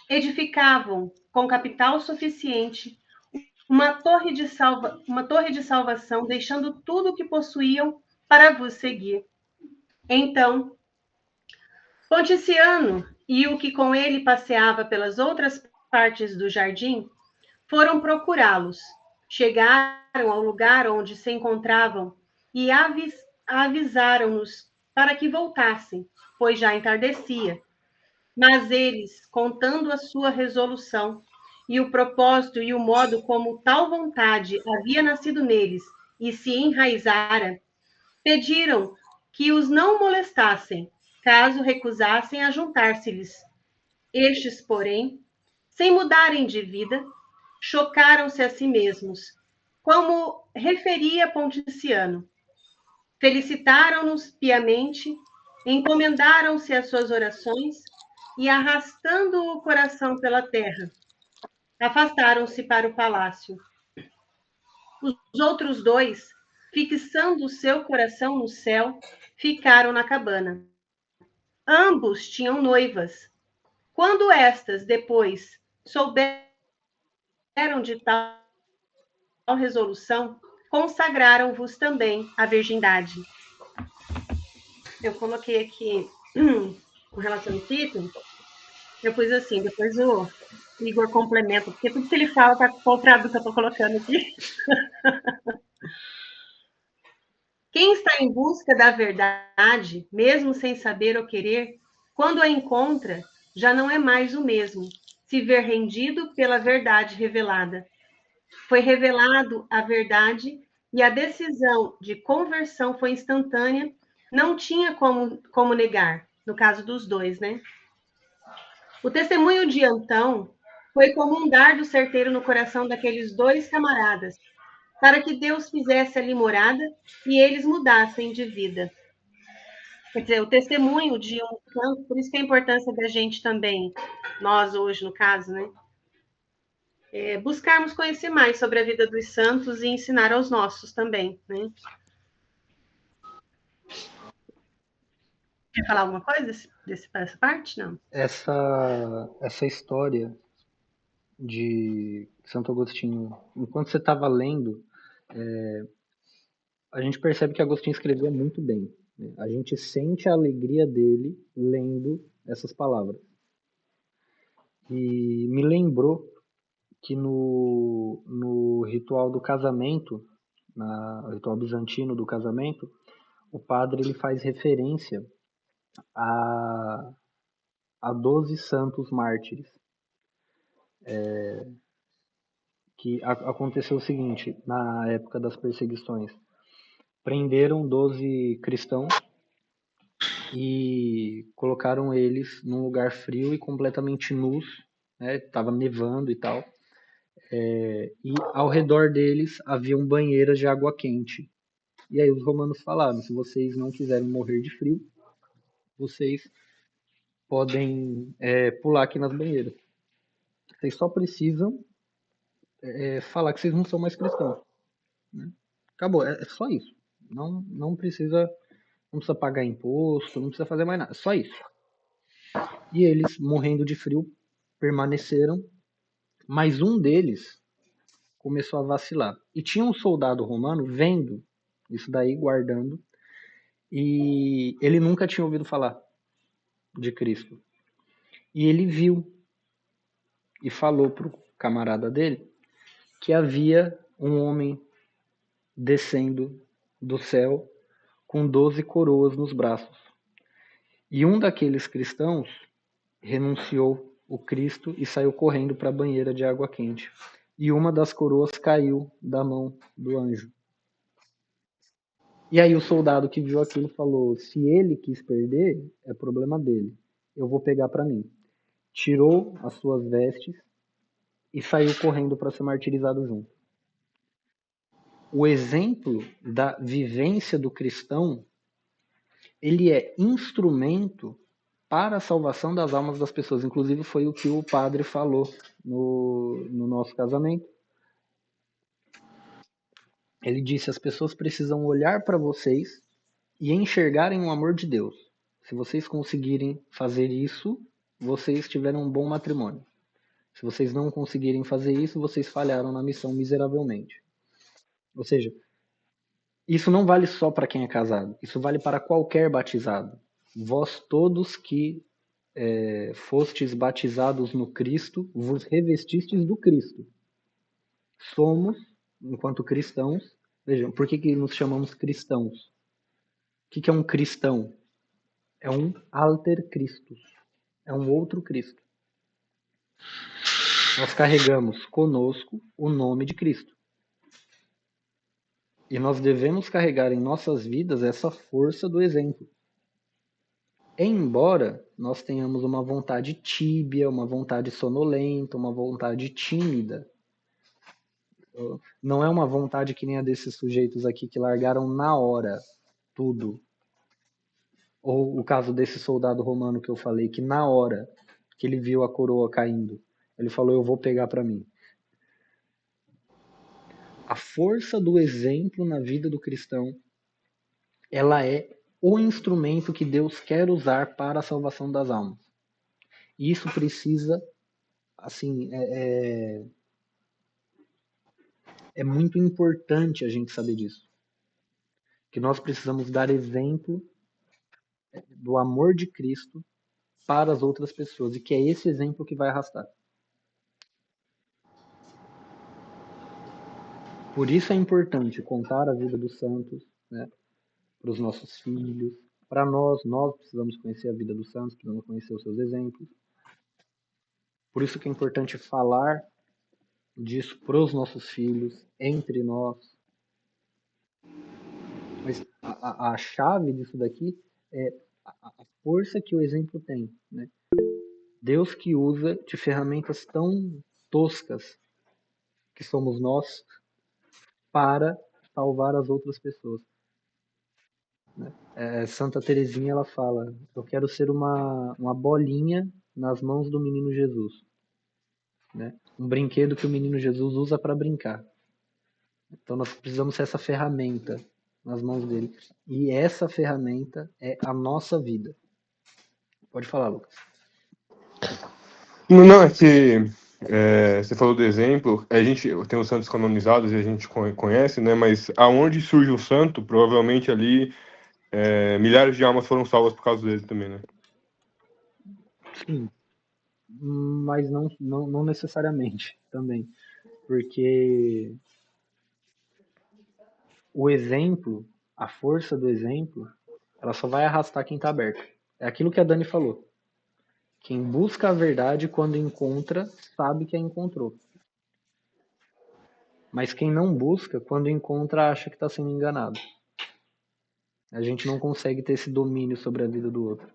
edificavam com capital suficiente uma torre de salvação, deixando tudo o que possuíam para vos seguir. Então, Ponticiano e o que com ele passeava pelas outras partes do jardim foram procurá-los. Chegaram ao lugar onde se encontravam e avisaram-nos para que voltassem, pois já entardecia. Mas eles, contando a sua resolução e o propósito e o modo como tal vontade havia nascido neles e se enraizara, pediram que os não molestassem, caso recusassem a juntar-se-lhes. Estes, porém, sem mudarem de vida, chocaram-se a si mesmos, como referia Ponticiano. Felicitaram-nos piamente, encomendaram-se às suas orações e, arrastando o coração pela terra, afastaram-se para o palácio. Os outros dois, fixando o seu coração no céu, ficaram na cabana. Ambos tinham noivas. Quando estas, depois, souberam de tal resolução, consagraram-vos também à virgindade. Eu coloquei aqui com relação ao título, eu pus assim, depois o Igor complementa, porque tudo que ele fala está comprado do que eu estou colocando aqui. Quem está em busca da verdade, mesmo sem saber ou querer, quando a encontra, já não é mais o mesmo, se ver rendido pela verdade revelada. Foi revelado a verdade e a decisão de conversão foi instantânea, não tinha como negar, no caso dos dois, né? O testemunho de Antão foi como um dardo certeiro no coração daqueles dois camaradas, para que Deus fizesse ali morada e eles mudassem de vida. Quer dizer, o testemunho de um santo, por isso que a importância da gente também, nós hoje, no caso, né? Buscarmos conhecer mais sobre a vida dos santos e ensinar aos nossos também, né? Quer falar alguma coisa dessa parte? Não. Essa história de Santo Agostinho, enquanto você estava lendo, a gente percebe que Agostinho escrevia muito bem. Né? A gente sente a alegria dele lendo essas palavras. E me lembrou que no ritual do casamento, no ritual bizantino do casamento, o padre ele faz referência a 12 santos mártires, que aconteceu o seguinte, na época das perseguições. Prenderam 12 cristãos e colocaram eles num lugar frio e completamente nus, né? Tava nevando e tal. E ao redor deles haviam banheiras de água quente. E aí os romanos falaram, se vocês não quiserem morrer de frio, vocês podem pular aqui nas banheiras. Vocês só precisam falar que vocês não são mais cristãos. Né? Acabou, é só isso. Não precisa pagar imposto, não precisa fazer mais nada, só isso. E eles, morrendo de frio, permaneceram, mas um deles começou a vacilar. E tinha um soldado romano vendo isso daí, guardando, e ele nunca tinha ouvido falar de Cristo. E ele viu e falou pro camarada dele que havia um homem descendo do céu com 12 coroas nos braços. E um daqueles cristãos renunciou o Cristo e saiu correndo para a banheira de água quente. E uma das coroas caiu da mão do anjo. E aí o soldado que viu aquilo falou: se ele quis perder, é problema dele. Eu vou pegar para mim. Tirou as suas vestes e saiu correndo para ser martirizado junto. O exemplo da vivência do cristão, ele é instrumento para a salvação das almas das pessoas. Inclusive foi o que o padre falou no nosso casamento. Ele disse: as pessoas precisam olhar para vocês e enxergarem o amor de Deus. Se vocês conseguirem fazer isso, vocês tiveram um bom matrimônio. Se vocês não conseguirem fazer isso, vocês falharam na missão miseravelmente. Ou seja, isso não vale só para quem é casado, isso vale para qualquer batizado. Vós todos que fostes batizados no Cristo, vos revestistes do Cristo. Somos, enquanto cristãos, vejam, por que nos chamamos cristãos? O que é um cristão? É um alter Christus, é um outro Cristo. Nós carregamos conosco o nome de Cristo. E nós devemos carregar em nossas vidas essa força do exemplo. Embora nós tenhamos uma vontade tíbia, uma vontade sonolenta, uma vontade tímida, não é uma vontade que nem a desses sujeitos aqui que largaram na hora tudo. Ou o caso desse soldado romano que eu falei, que na hora que ele viu a coroa caindo, ele falou: eu vou pegar para mim. A força do exemplo na vida do cristão, ela é o instrumento que Deus quer usar para a salvação das almas. E isso precisa, assim, é muito importante a gente saber disso. Que nós precisamos dar exemplo do amor de Cristo para as outras pessoas. E que é esse exemplo que vai arrastar. Por isso é importante contar a vida dos santos, né, para os nossos filhos. Para nós precisamos conhecer a vida dos santos, precisamos conhecer os seus exemplos. Por isso que é importante falar disso para os nossos filhos, entre nós. Mas a chave disso daqui é a força que o exemplo tem, né? Deus que usa de ferramentas tão toscas que somos nós para salvar as outras pessoas. Santa Teresinha, ela fala: eu quero ser uma bolinha nas mãos do menino Jesus, né? Um brinquedo que o menino Jesus usa para brincar. Então nós precisamos ser essa ferramenta nas mãos dele. E essa ferramenta é a nossa vida. Pode falar, Lucas. Não, é que você falou do exemplo, a gente tem os santos canonizados e a gente conhece, né? Mas aonde surge o santo, provavelmente ali milhares de almas foram salvas por causa dele também, né? Sim, mas não necessariamente também. Porque o exemplo, a força do exemplo, ela só vai arrastar quem está aberto. É aquilo que a Dani falou. Quem busca a verdade, quando encontra, sabe que a encontrou. Mas quem não busca, quando encontra, acha que está sendo enganado. A gente não consegue ter esse domínio sobre a vida do outro.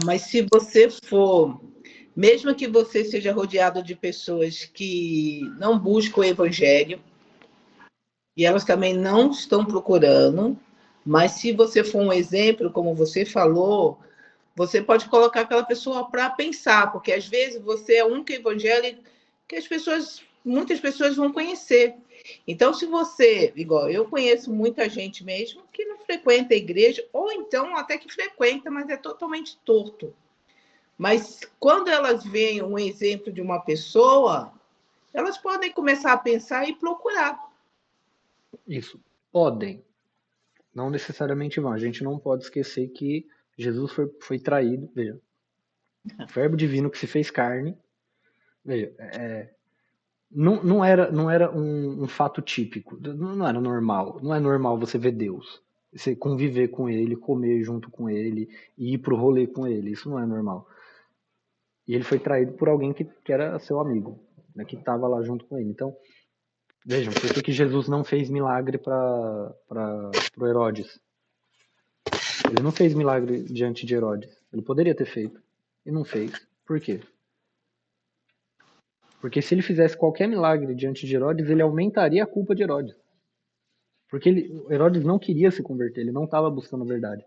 Mas se você for, mesmo que você seja rodeado de pessoas que não buscam o evangelho, e elas também não estão procurando, mas se você for um exemplo, como você falou, você pode colocar aquela pessoa para pensar, porque às vezes você é o único evangélico que muitas pessoas vão conhecer. Então, se você, igual eu conheço muita gente mesmo que não frequenta a igreja, ou então até que frequenta, mas é totalmente torto. Mas quando elas veem um exemplo de uma pessoa, elas podem começar a pensar e procurar. Isso. Podem. Não necessariamente vão. A gente não pode esquecer que Jesus foi traído. Veja, o verbo divino que se fez carne. Veja, não era um fato típico. Não era normal. Não é normal você ver Deus. Você conviver com ele, comer junto com ele, e ir pro rolê com ele. Isso não é normal. E ele foi traído por alguém que era seu amigo, né, que estava lá junto com ele. Então, vejam, por que Jesus não fez milagre para o Herodes? Ele não fez milagre diante de Herodes. Ele poderia ter feito. E não fez. Por quê? Porque se ele fizesse qualquer milagre diante de Herodes, ele aumentaria a culpa de Herodes. Porque Herodes não queria se converter, ele não estava buscando a verdade.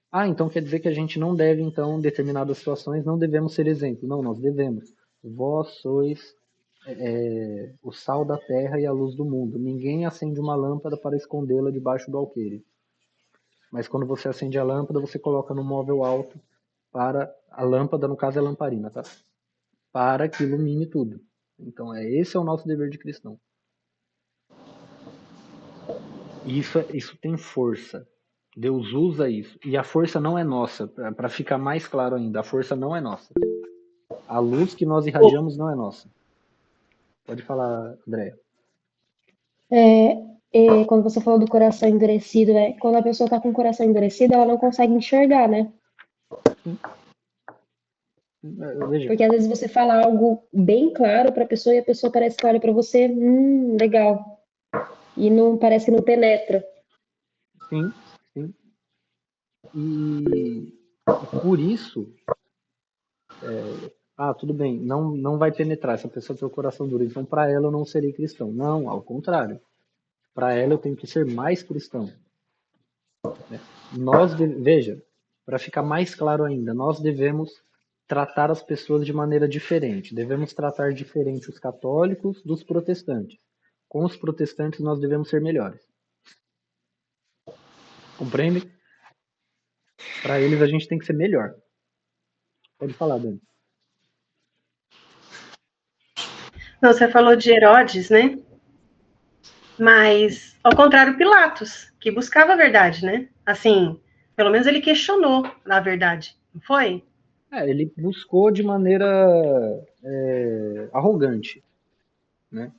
Ah, então quer dizer que a gente não deve, então, em determinadas situações, não devemos ser exemplo. Não, nós devemos. Vós sois o sal da terra e a luz do mundo. Ninguém acende uma lâmpada para escondê-la debaixo do alqueire. Mas quando você acende a lâmpada, você coloca no móvel alto para a lâmpada, no caso é a lamparina, tá? Para que ilumine tudo. Então, esse é o nosso dever de cristão. E isso tem força. Deus usa isso. E a força não é nossa. Para ficar mais claro ainda, a força não é nossa. A luz que nós irradiamos não é nossa. Pode falar, Andréia. Quando você falou do coração endurecido, quando a pessoa está com o coração endurecido, ela não consegue enxergar, né? Veja, Porque às vezes você fala algo bem claro para a pessoa e a pessoa parece que olha para você, legal. E não parece que não penetra. sim, sim. E por isso, tudo bem, não vai penetrar, essa pessoa tem o coração duro, então para ela eu não serei cristão. Não, ao contrário. Para ela eu tenho que ser mais cristão. Né? Veja, para ficar mais claro ainda, nós devemos tratar as pessoas de maneira diferente. Devemos tratar diferente os católicos dos protestantes. Com os protestantes nós devemos ser melhores. Compreende? Para eles a gente tem que ser melhor. Pode falar, Dani. Não, você falou de Herodes, né? Mas, ao contrário, Pilatos, que buscava a verdade, né? Assim, pelo menos ele questionou a verdade, não foi? Ele buscou de maneira arrogante, né?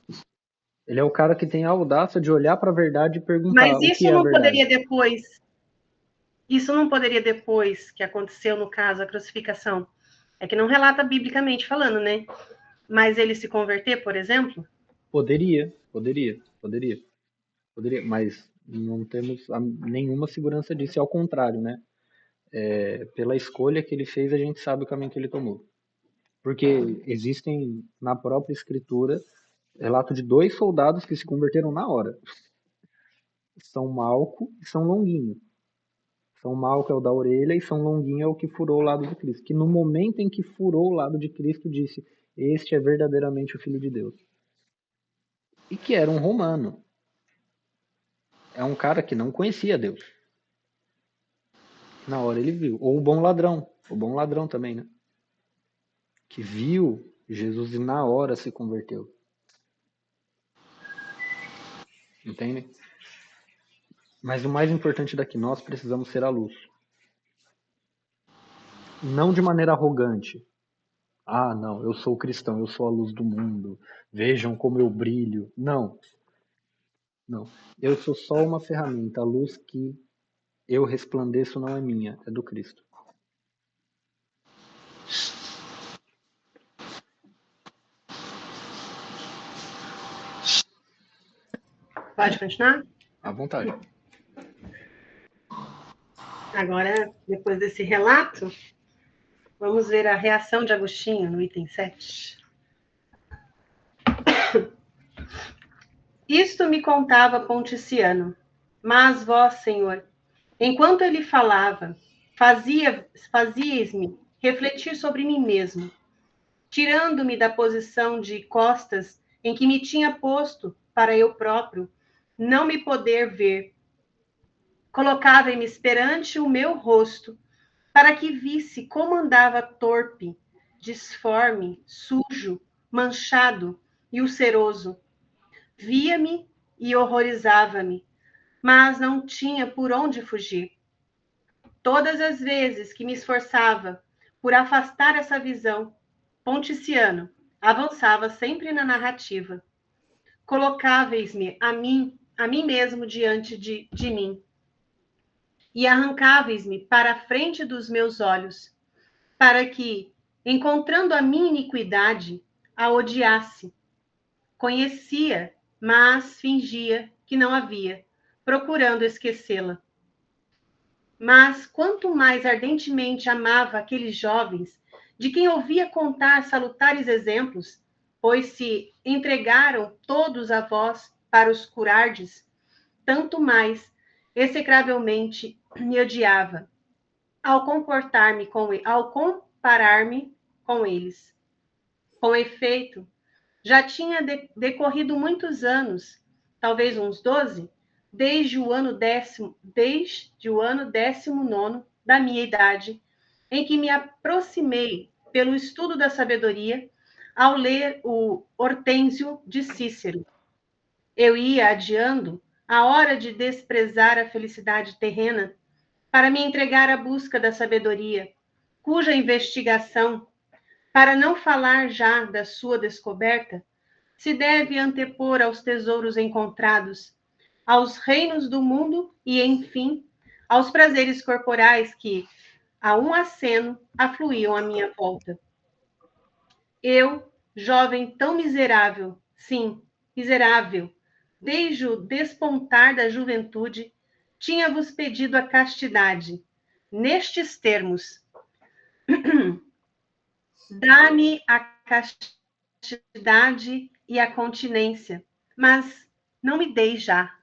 Ele é o cara que tem a audácia de olhar para a verdade e perguntar Mas o que é a verdade. Isso não poderia depois que aconteceu no caso a crucificação. É que não relata biblicamente falando, né? Mas ele se converter, por exemplo? Poderia, mas não temos nenhuma segurança disso, ao contrário, né? Pela escolha que ele fez, a gente sabe o caminho que ele tomou. Porque existem na própria escritura relato de 2 soldados que se converteram na hora. São Malco e São Longuinho. São Malco é o da orelha e São Longuinho é o que furou o lado de Cristo. Que no momento em que furou o lado de Cristo disse: este é verdadeiramente o Filho de Deus. E que era um romano. É um cara que não conhecia Deus. Na hora ele viu. Ou o bom ladrão também, né? Que viu Jesus e na hora se converteu. Entende? Mas o mais importante daqui, nós precisamos ser a luz. Não de maneira arrogante. Ah, não, eu sou cristão, eu sou a luz do mundo. Vejam como eu brilho. Não. Não. Eu sou só uma ferramenta. A luz que eu resplandeço não é minha, é do Cristo. Pode continuar? À vontade. Agora, depois desse relato, vamos ver a reação de Agostinho no item 7. Isto me contava Ponticiano, mas vós, Senhor, enquanto ele falava, fazíeis-me refletir sobre mim mesmo, tirando-me da posição de costas em que me tinha posto para eu próprio não me poder ver. Colocava-me perante o meu rosto, para que visse como andava torpe, disforme, sujo, manchado e ulceroso. Via-me e horrorizava-me, mas não tinha por onde fugir. Todas as vezes que me esforçava por afastar essa visão, Ponticiano avançava sempre na narrativa. Colocáveis-me a mim mesmo diante de mim, e arrancáveis-me para a frente dos meus olhos, para que, encontrando a minha iniquidade, a odiasse. Conhecia, mas fingia que não havia, procurando esquecê-la. Mas quanto mais ardentemente amava aqueles jovens, de quem ouvia contar salutares exemplos, pois se entregaram todos a vós para os curardes, tanto mais execravelmente me odiava, ao comparar-me com eles. Com efeito, já tinha decorrido muitos anos, talvez uns 12, desde o ano 19º da minha idade, em que me aproximei pelo estudo da sabedoria ao ler o Hortêncio de Cícero. Eu ia adiando a hora de desprezar a felicidade terrena para me entregar à busca da sabedoria, cuja investigação, para não falar já da sua descoberta, se deve antepor aos tesouros encontrados, aos reinos do mundo e, enfim, aos prazeres corporais que, a um aceno, afluíam à minha volta. Eu, jovem tão miserável, sim, miserável, desde o despontar da juventude, tinha-vos pedido a castidade, nestes termos: dá-me a castidade e a continência, mas não me deis já.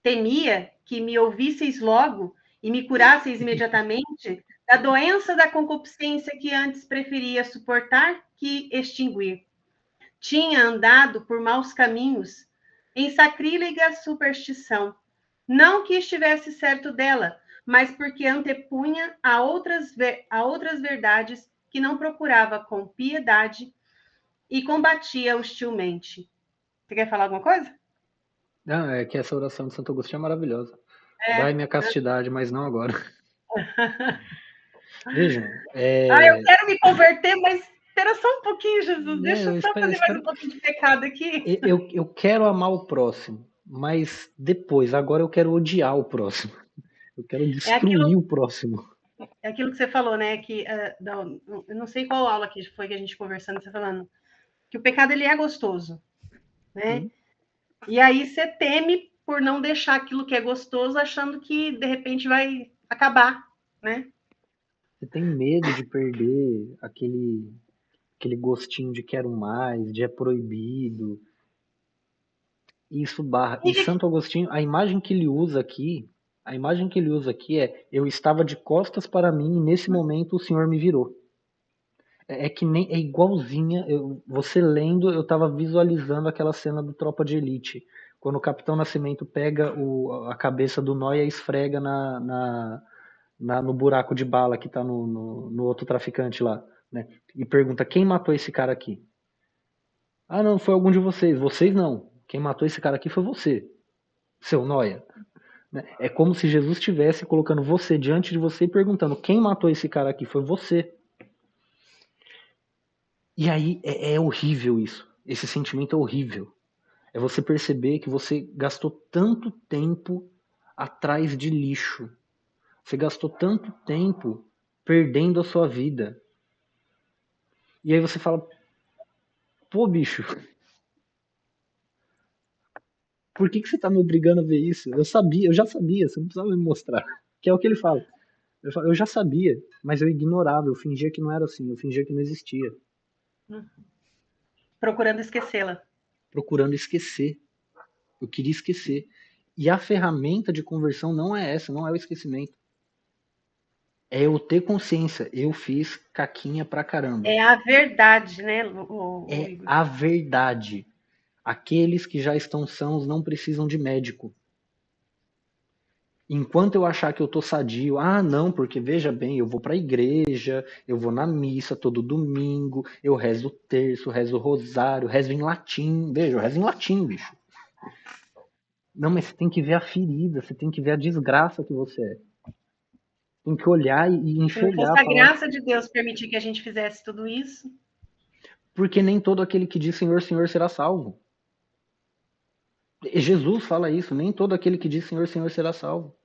Temia que me ouvisseis logo e me curasseis imediatamente da doença da concupiscência que antes preferia suportar que extinguir. Tinha andado por maus caminhos, em sacrílega superstição, não que estivesse certo dela, mas porque antepunha a outras verdades que não procurava com piedade e combatia hostilmente. Você quer falar alguma coisa? Não, é que essa oração de Santo Agostinho é maravilhosa. É. Dai-me a castidade, mas não agora. Vejam, eu quero me converter, mas espera só um pouquinho, Jesus. Deixa eu só fazer mais um pouquinho de pecado aqui. Eu quero amar o próximo, mas depois, agora eu quero odiar o próximo. Eu quero destruir o próximo. É aquilo que você falou, né? Que eu não sei qual aula que foi que a gente conversando, você falando que o pecado ele é gostoso, né? E aí você teme por não deixar aquilo que é gostoso, achando que de repente vai acabar, né? Você tem medo de perder aquele gostinho de quero mais, de é proibido. Isso barra. E Santo Agostinho, a imagem que ele usa aqui é: eu estava de costas para mim e nesse momento o Senhor me virou. É que nem é igualzinha. Você lendo, eu estava visualizando aquela cena do Tropa de Elite, quando o Capitão Nascimento pega a cabeça do Noia e esfrega no buraco de bala que tá no outro traficante lá, né? E pergunta: quem matou esse cara aqui? Ah, não, foi algum de vocês. Vocês não. Quem matou esse cara aqui foi você, seu Noia. É como se Jesus estivesse colocando você diante de você e perguntando: quem matou esse cara aqui? Foi você. E aí é horrível isso. Esse sentimento é horrível. É você perceber que você gastou tanto tempo atrás de lixo. Você gastou tanto tempo perdendo a sua vida. E aí você fala: pô, bicho, Por que você tá me obrigando a ver isso? Eu já sabia, você não precisava me mostrar. Que é o que ele fala. Eu já sabia, mas eu ignorava, eu fingia que não era assim, eu fingia que não existia. Procurando esquecê-la. Procurando esquecer. Eu queria esquecer. E a ferramenta de conversão não é essa, não é o esquecimento. É eu ter consciência. Eu fiz caquinha pra caramba. É a verdade, né, É Igor? a verdade. Aqueles que já estão sãos não precisam de médico. Enquanto eu achar que eu tô sadio, não, porque veja bem, eu vou pra igreja, eu vou na missa todo domingo, eu rezo o terço, rezo o rosário, rezo em latim. Veja, eu rezo em latim, bicho. Não, mas você tem que ver a ferida, você tem que ver a desgraça que você é. Tem que olhar e Se não fosse enxergar, a falar. graça de Deus permitir que a gente fizesse tudo isso, Porque nem todo aquele que diz Senhor, Senhor será salvo. Jesus fala isso, nem todo aquele que diz Senhor, Senhor será salvo.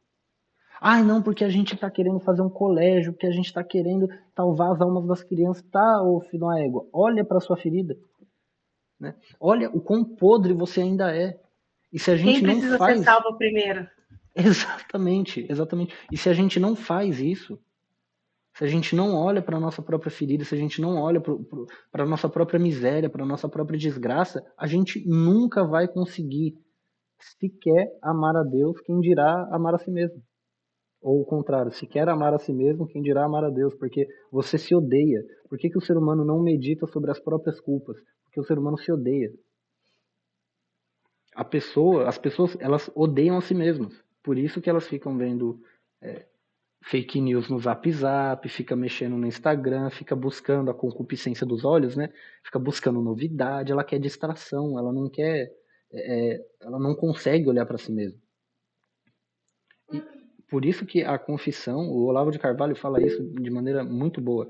Não, porque a gente está querendo fazer um colégio, porque a gente está querendo salvar as almas das crianças. Tá, ô filho da égua, olha para sua ferida. Né? Olha o quão podre você ainda é. E se a gente quem não precisa ser faz... salvo primeiro? Exatamente, exatamente. E se a gente não faz isso, se a gente não olha para a nossa própria ferida, se a gente não olha para a nossa própria miséria, para a nossa própria desgraça, a gente nunca vai conseguir sequer amar a Deus, quem dirá amar a si mesmo. Ou o contrário, se quer amar a si mesmo, quem dirá amar a Deus, porque você se odeia. Por que o ser humano não medita sobre as próprias culpas? Porque o ser humano se odeia. As pessoas, elas odeiam a si mesmas. Por isso que elas ficam vendo fake news no Zap Zap, fica mexendo no Instagram, fica buscando a concupiscência dos olhos, né? Fica buscando novidade, ela quer distração, ela não quer, ela não consegue olhar para si mesma. E por isso que a confissão, o Olavo de Carvalho fala isso de maneira muito boa.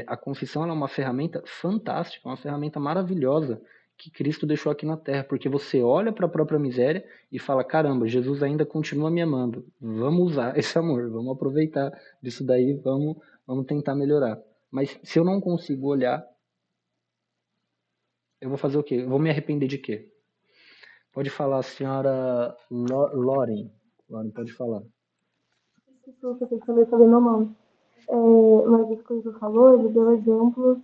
A confissão ela é uma ferramenta fantástica, uma ferramenta maravilhosa que Cristo deixou aqui na Terra, porque você olha para a própria miséria e fala, caramba, Jesus ainda continua me amando. Vamos usar esse amor, vamos aproveitar disso daí, vamos tentar melhorar. Mas se eu não consigo olhar, eu vou fazer o quê? Eu vou me arrepender de quê? Pode falar, senhora Loren. Loren, pode falar. Desculpa, eu falei sobre meu nome. Mas isso que o Igor falou, ele deu exemplos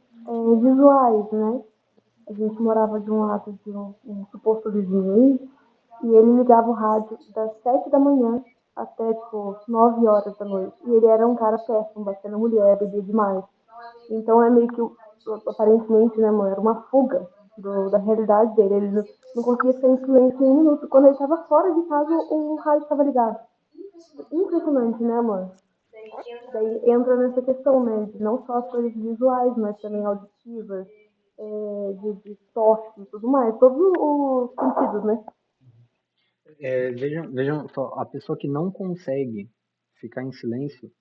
visuais, né? A gente morava de um lado de um suposto vizinho aí, e ele ligava o rádio das 7 da manhã até, tipo, 9 horas da noite. E ele era um cara péssimo, batendo mulher, bebia demais. Então é meio que, aparentemente, né, mano, era uma fuga da realidade dele. Ele não conseguia ficar em silêncio em um minuto. Quando ele estava fora de casa, o rádio estava ligado. Impressionante, né, mano? Daí entra nessa questão, né, de não só as coisas visuais, mas também auditivas, de toque e tudo mais, todos os sentidos, né? Vejam só, a pessoa que não consegue ficar em silêncio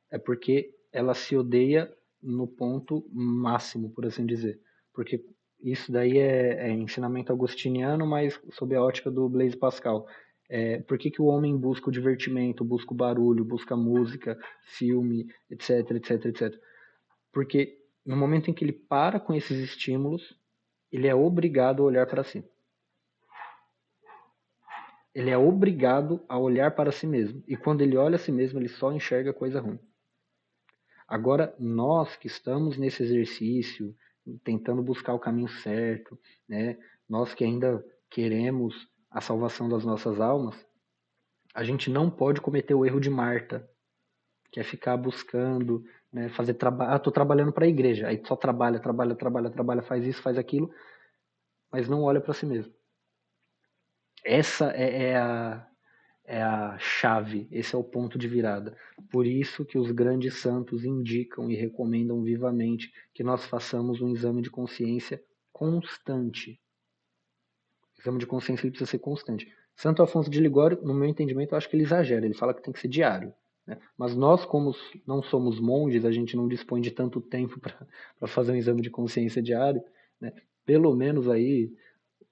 é porque ela se odeia no ponto máximo, por assim dizer. Porque isso daí é ensinamento agostiniano, mas sob a ótica do Blaise Pascal. Por que o homem busca o divertimento, busca o barulho, busca a música, filme, etc, etc, etc? Porque no momento em que ele para com esses estímulos, ele é obrigado a olhar para si. Ele é obrigado a olhar para si mesmo. E quando ele olha a si mesmo, ele só enxerga coisa ruim. Agora, nós que estamos nesse exercício, tentando buscar o caminho certo, né? Nós que ainda queremos a salvação das nossas almas, a gente não pode cometer o erro de Marta, que é ficar buscando, né, fazer trabalho. Estou trabalhando para a igreja, aí só trabalha, faz isso, faz aquilo, mas não olha para si mesmo. Essa é a chave, esse é o ponto de virada. Por isso que os grandes santos indicam e recomendam vivamente que nós façamos um exame de consciência constante. O exame de consciência ele precisa ser constante. Santo Afonso de Ligório, no meu entendimento, eu acho que ele exagera, ele fala que tem que ser diário. Né? Mas nós, como não somos monges, a gente não dispõe de tanto tempo para fazer um exame de consciência diário, né? Pelo menos aí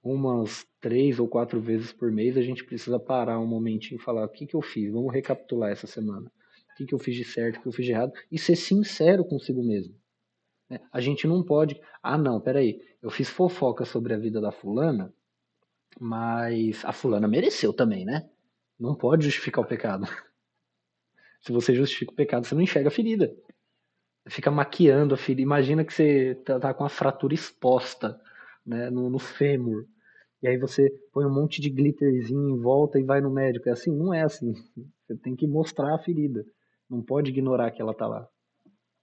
umas 3 ou 4 vezes por mês a gente precisa parar um momentinho e falar o que eu fiz, vamos recapitular essa semana. O que eu fiz de certo, o que eu fiz de errado, e ser sincero consigo mesmo. Né? A gente não pode, não, peraí, eu fiz fofoca sobre a vida da fulana, Mas a fulana mereceu também, né? Não pode justificar o pecado. Se você justifica o pecado, você não enxerga a ferida. Fica maquiando a ferida. Imagina que você tá com a fratura exposta, né, no fêmur. E aí você põe um monte de glitterzinho em volta e vai no médico. É assim? Não é assim. Você tem que mostrar a ferida. Não pode ignorar que ela tá lá.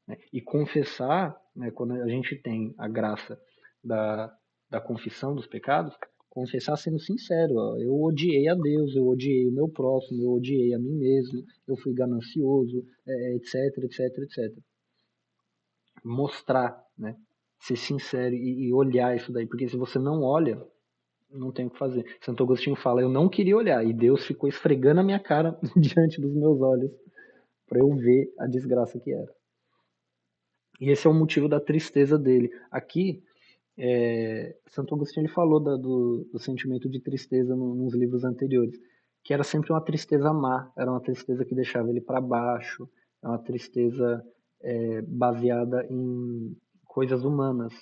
Né? E confessar, né, quando a gente tem a graça da confissão dos pecados, confessar sendo sincero. Ó, eu odiei a Deus, eu odiei o meu próximo, eu odiei a mim mesmo, eu fui ganancioso, etc, etc, etc. Mostrar, né? Ser sincero e olhar isso daí. Porque se você não olha, não tem o que fazer. Santo Agostinho fala, eu não queria olhar, e Deus ficou esfregando a minha cara diante dos meus olhos para eu ver a desgraça que era. E esse é o motivo da tristeza dele. Aqui, Santo Agostinho ele falou do sentimento de tristeza nos livros anteriores, que era sempre uma tristeza má, era uma tristeza que deixava ele para baixo, é uma tristeza baseada em coisas humanas.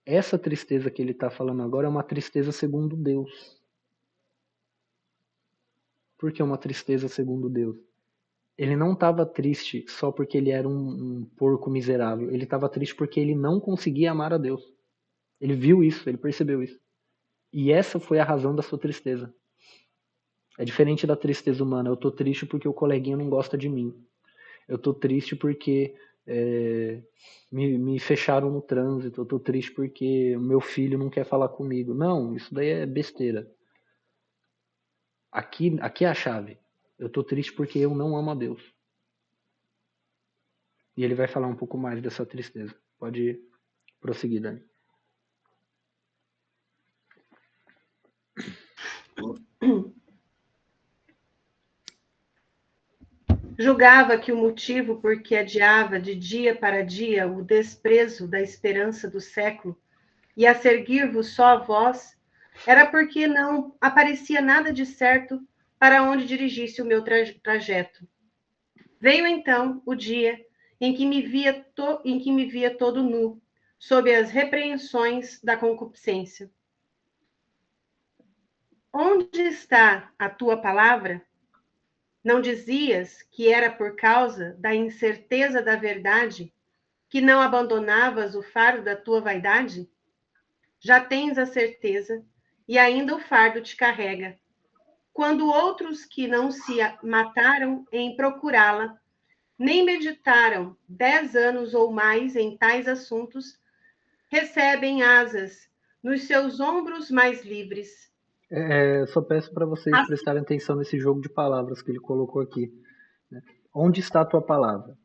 Essa tristeza que ele está falando agora é uma tristeza segundo Deus. Por que uma tristeza segundo Deus? Ele não estava triste só porque ele era um porco miserável. Ele estava triste porque ele não conseguia amar a Deus. Ele viu isso, ele percebeu isso. E essa foi a razão da sua tristeza. É diferente da tristeza humana. Eu tô triste porque o coleguinha não gosta de mim. Eu tô triste porque me fecharam no trânsito. Eu tô triste porque o meu filho não quer falar comigo. Não, isso daí é besteira. Aqui é a chave. Eu tô triste porque eu não amo a Deus. E ele vai falar um pouco mais dessa tristeza. Pode prosseguir, Dani. Julgava que o motivo por que adiava de dia para dia o desprezo da esperança do século e a seguir-vos só a vós, era porque não aparecia nada de certo para onde dirigisse o meu trajeto. Veio então o dia em que me via todo nu, sob as repreensões da concupiscência. Onde está a tua palavra? Não dizias que era por causa da incerteza da verdade que não abandonavas o fardo da tua vaidade? Já tens a certeza e ainda o fardo te carrega. Quando outros que não se mataram em procurá-la, nem meditaram 10 anos ou mais em tais assuntos, recebem asas nos seus ombros mais livres. Só peço para vocês prestarem atenção nesse jogo de palavras que ele colocou aqui. Né? Onde está a tua palavra?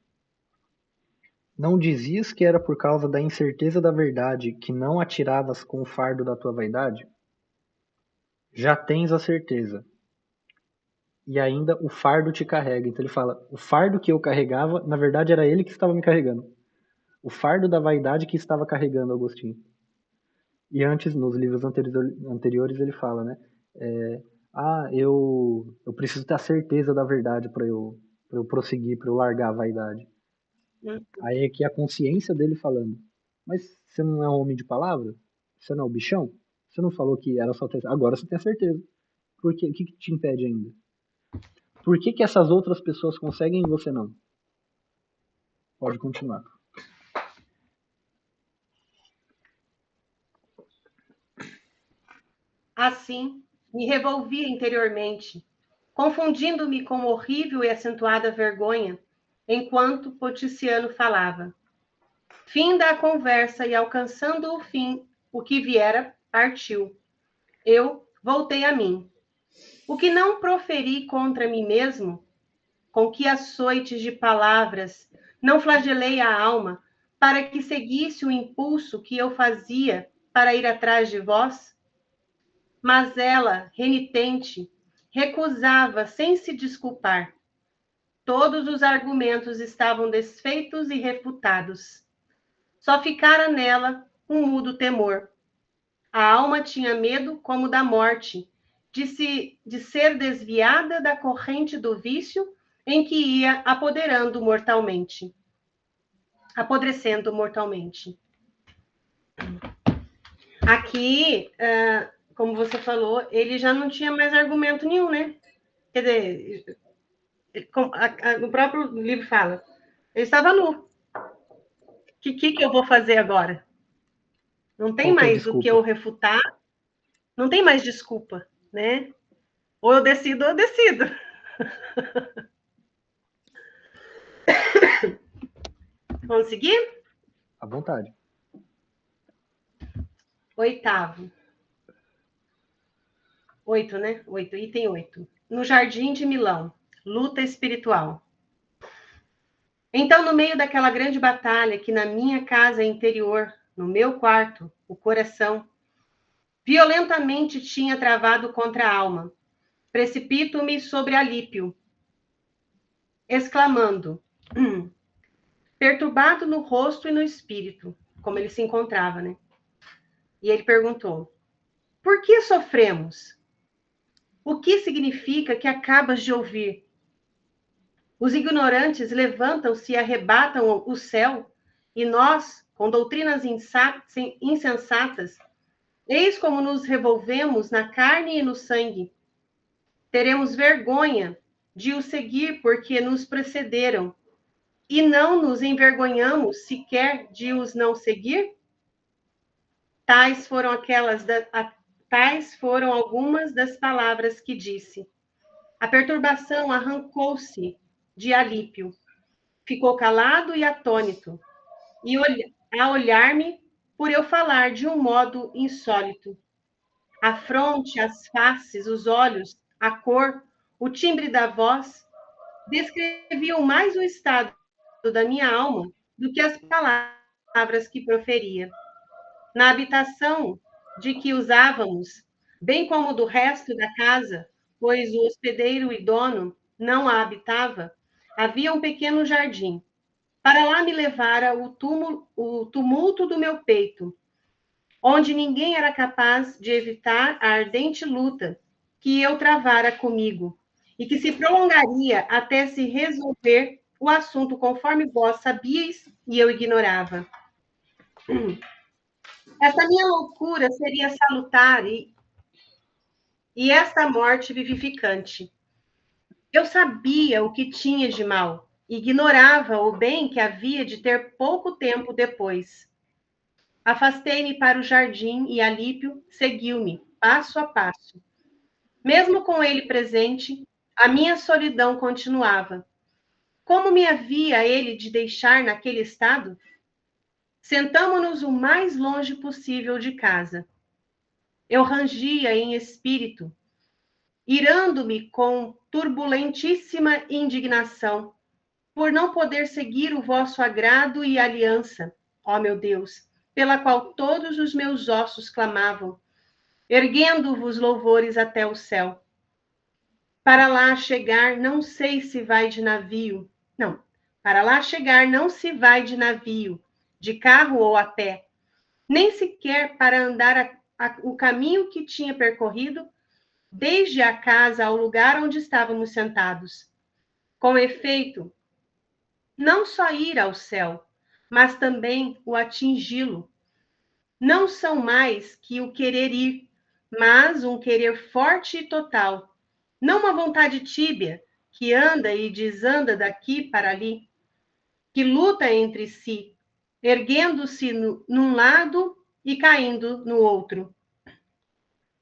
Não dizias que era por causa da incerteza da verdade que não atiravas com o fardo da tua vaidade? Já tens a certeza. E ainda o fardo te carrega. Então ele fala, o fardo que eu carregava, na verdade era ele que estava me carregando. O fardo da vaidade que estava carregando Agostinho. E antes, nos livros anteriores, ele fala, né? Eu preciso ter a certeza da verdade para eu prosseguir, para eu largar a vaidade. Aí é que a consciência dele falando, mas você não é um homem de palavra? Você não é o bichão? Você não falou que era só ter... Agora você tem a certeza. Por quê? O que te impede ainda? Por que essas outras pessoas conseguem e você não? Pode continuar. Assim, me revolvia interiormente, confundindo-me com horrível e acentuada vergonha, enquanto Poticiano falava. Finda a conversa e alcançando o fim, o que viera, partiu. Eu voltei a mim. O que não proferi contra mim mesmo, com que açoites de palavras não flagelei a alma, para que seguisse o impulso que eu fazia para ir atrás de vós? Mas ela, renitente, recusava sem se desculpar. Todos os argumentos estavam desfeitos e refutados. Só ficara nela um mudo temor. A alma tinha medo como da morte, de ser desviada da corrente do vício em que ia apodrecendo mortalmente. Aqui como você falou, ele já não tinha mais argumento nenhum, né? Quer dizer, o próprio livro fala, ele estava nu. O que eu vou fazer agora? Não tem Qual que é a mais o que eu desculpa? refutar, não tem mais desculpa, né? Ou eu decido, ou eu decido. Vamos seguir? À vontade. 8º. 8, né? 8, item 8. No Jardim de Milão, luta espiritual. Então, no meio daquela grande batalha que na minha casa interior, no meu quarto, o coração, violentamente tinha travado contra a alma, precipito-me sobre Alípio, exclamando, perturbado no rosto e no espírito, como ele se encontrava, né? E ele perguntou, por que sofremos? O que significa que acabas de ouvir? Os ignorantes levantam-se e arrebatam o céu, e nós, com doutrinas insensatas, eis como nos revolvemos na carne e no sangue. Teremos vergonha de os seguir porque nos precederam, e não nos envergonhamos sequer de os não seguir? Tais foram algumas das palavras que disse. A perturbação arrancou-se de Alípio. Ficou calado e atônito, e a olhar-me por eu falar de um modo insólito. A fronte, as faces, os olhos, a cor, o timbre da voz descreviam mais o estado da minha alma do que as palavras que proferia. Na habitação de que usávamos, bem como do resto da casa, pois o hospedeiro e dono não a habitava, havia um pequeno jardim. Para lá me levara o tumulto do meu peito, onde ninguém era capaz de evitar a ardente luta que eu travara comigo, e que se prolongaria até se resolver o assunto conforme vós sabíeis e eu ignorava. Essa minha loucura seria salutar e esta morte vivificante. Eu sabia o que tinha de mal, ignorava o bem que havia de ter pouco tempo depois. Afastei-me para o jardim e Alípio seguiu-me, passo a passo. Mesmo com ele presente, a minha solidão continuava. Como me havia ele de deixar naquele estado? Sentamo-nos o mais longe possível de casa. Eu rangia em espírito, irando-me com turbulentíssima indignação, por não poder seguir o vosso agrado e aliança, ó meu Deus, pela qual todos os meus ossos clamavam, erguendo-vos louvores até o céu. Para lá chegar, não sei se vai de navio. Não, para lá chegar não se vai de navio, de carro ou a pé, nem sequer para andar o caminho que tinha percorrido desde a casa ao lugar onde estávamos sentados. Com efeito, não só ir ao céu, mas também o atingi-lo. Não são mais que o querer ir, mas um querer forte e total. Não uma vontade tíbia, que anda e desanda daqui para ali, que luta entre si, erguendo-se num lado e caindo no outro.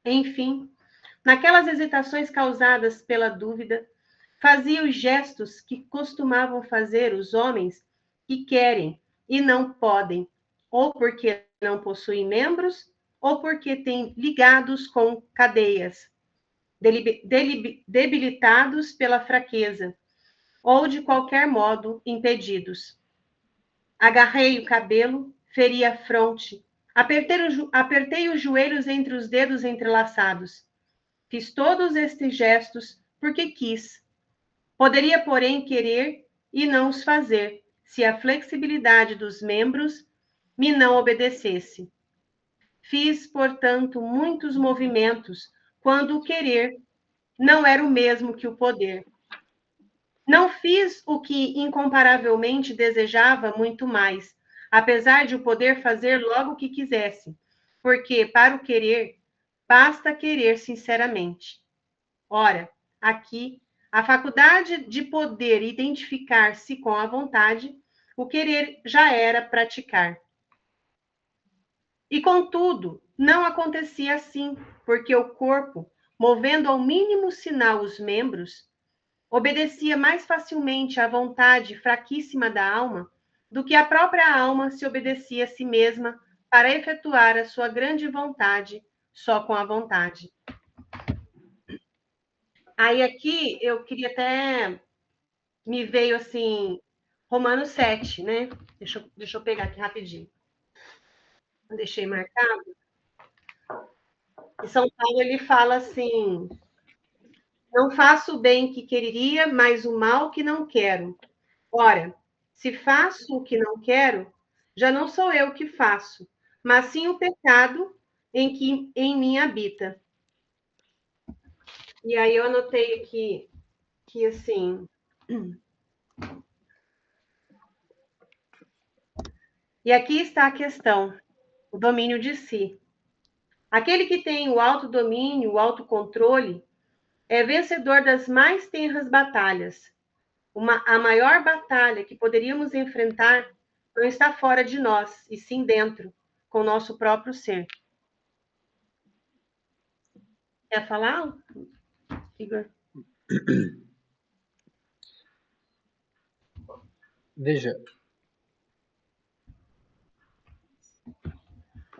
Enfim, naquelas hesitações causadas pela dúvida, fazia os gestos que costumavam fazer os homens que querem e não podem, ou porque não possuem membros, ou porque têm ligados com cadeias, debilitados pela fraqueza, ou de qualquer modo impedidos. Agarrei o cabelo, feri a fronte, apertei os joelhos entre os dedos entrelaçados. Fiz todos estes gestos porque quis. Poderia, porém, querer e não os fazer, se a flexibilidade dos membros me não obedecesse. Fiz, portanto, muitos movimentos, quando o querer não era o mesmo que o poder. Não fiz o que incomparavelmente desejava muito mais, apesar de o poder fazer logo o que quisesse, porque para o querer, basta querer sinceramente. Ora, aqui, a faculdade de poder identificar-se com a vontade, o querer já era praticar. E, contudo, não acontecia assim, porque o corpo, movendo ao mínimo sinal os membros, obedecia mais facilmente à vontade fraquíssima da alma do que a própria alma se obedecia a si mesma para efetuar a sua grande vontade só com a vontade. Aí aqui eu queria até, me veio assim, Romanos 7, né? Deixa eu pegar aqui rapidinho. Deixei marcado. E São Paulo, ele fala assim, não faço o bem que quereria, mas o mal que não quero. Ora, se faço o que não quero, já não sou eu que faço, mas sim o pecado em mim habita. E aí eu anotei aqui que assim, e aqui está a questão, o domínio de si. Aquele que tem o autodomínio, o autocontrole, é vencedor das mais tenras batalhas. A maior batalha que poderíamos enfrentar não está fora de nós, e sim dentro, com o nosso próprio ser. Quer falar, Igor? Veja,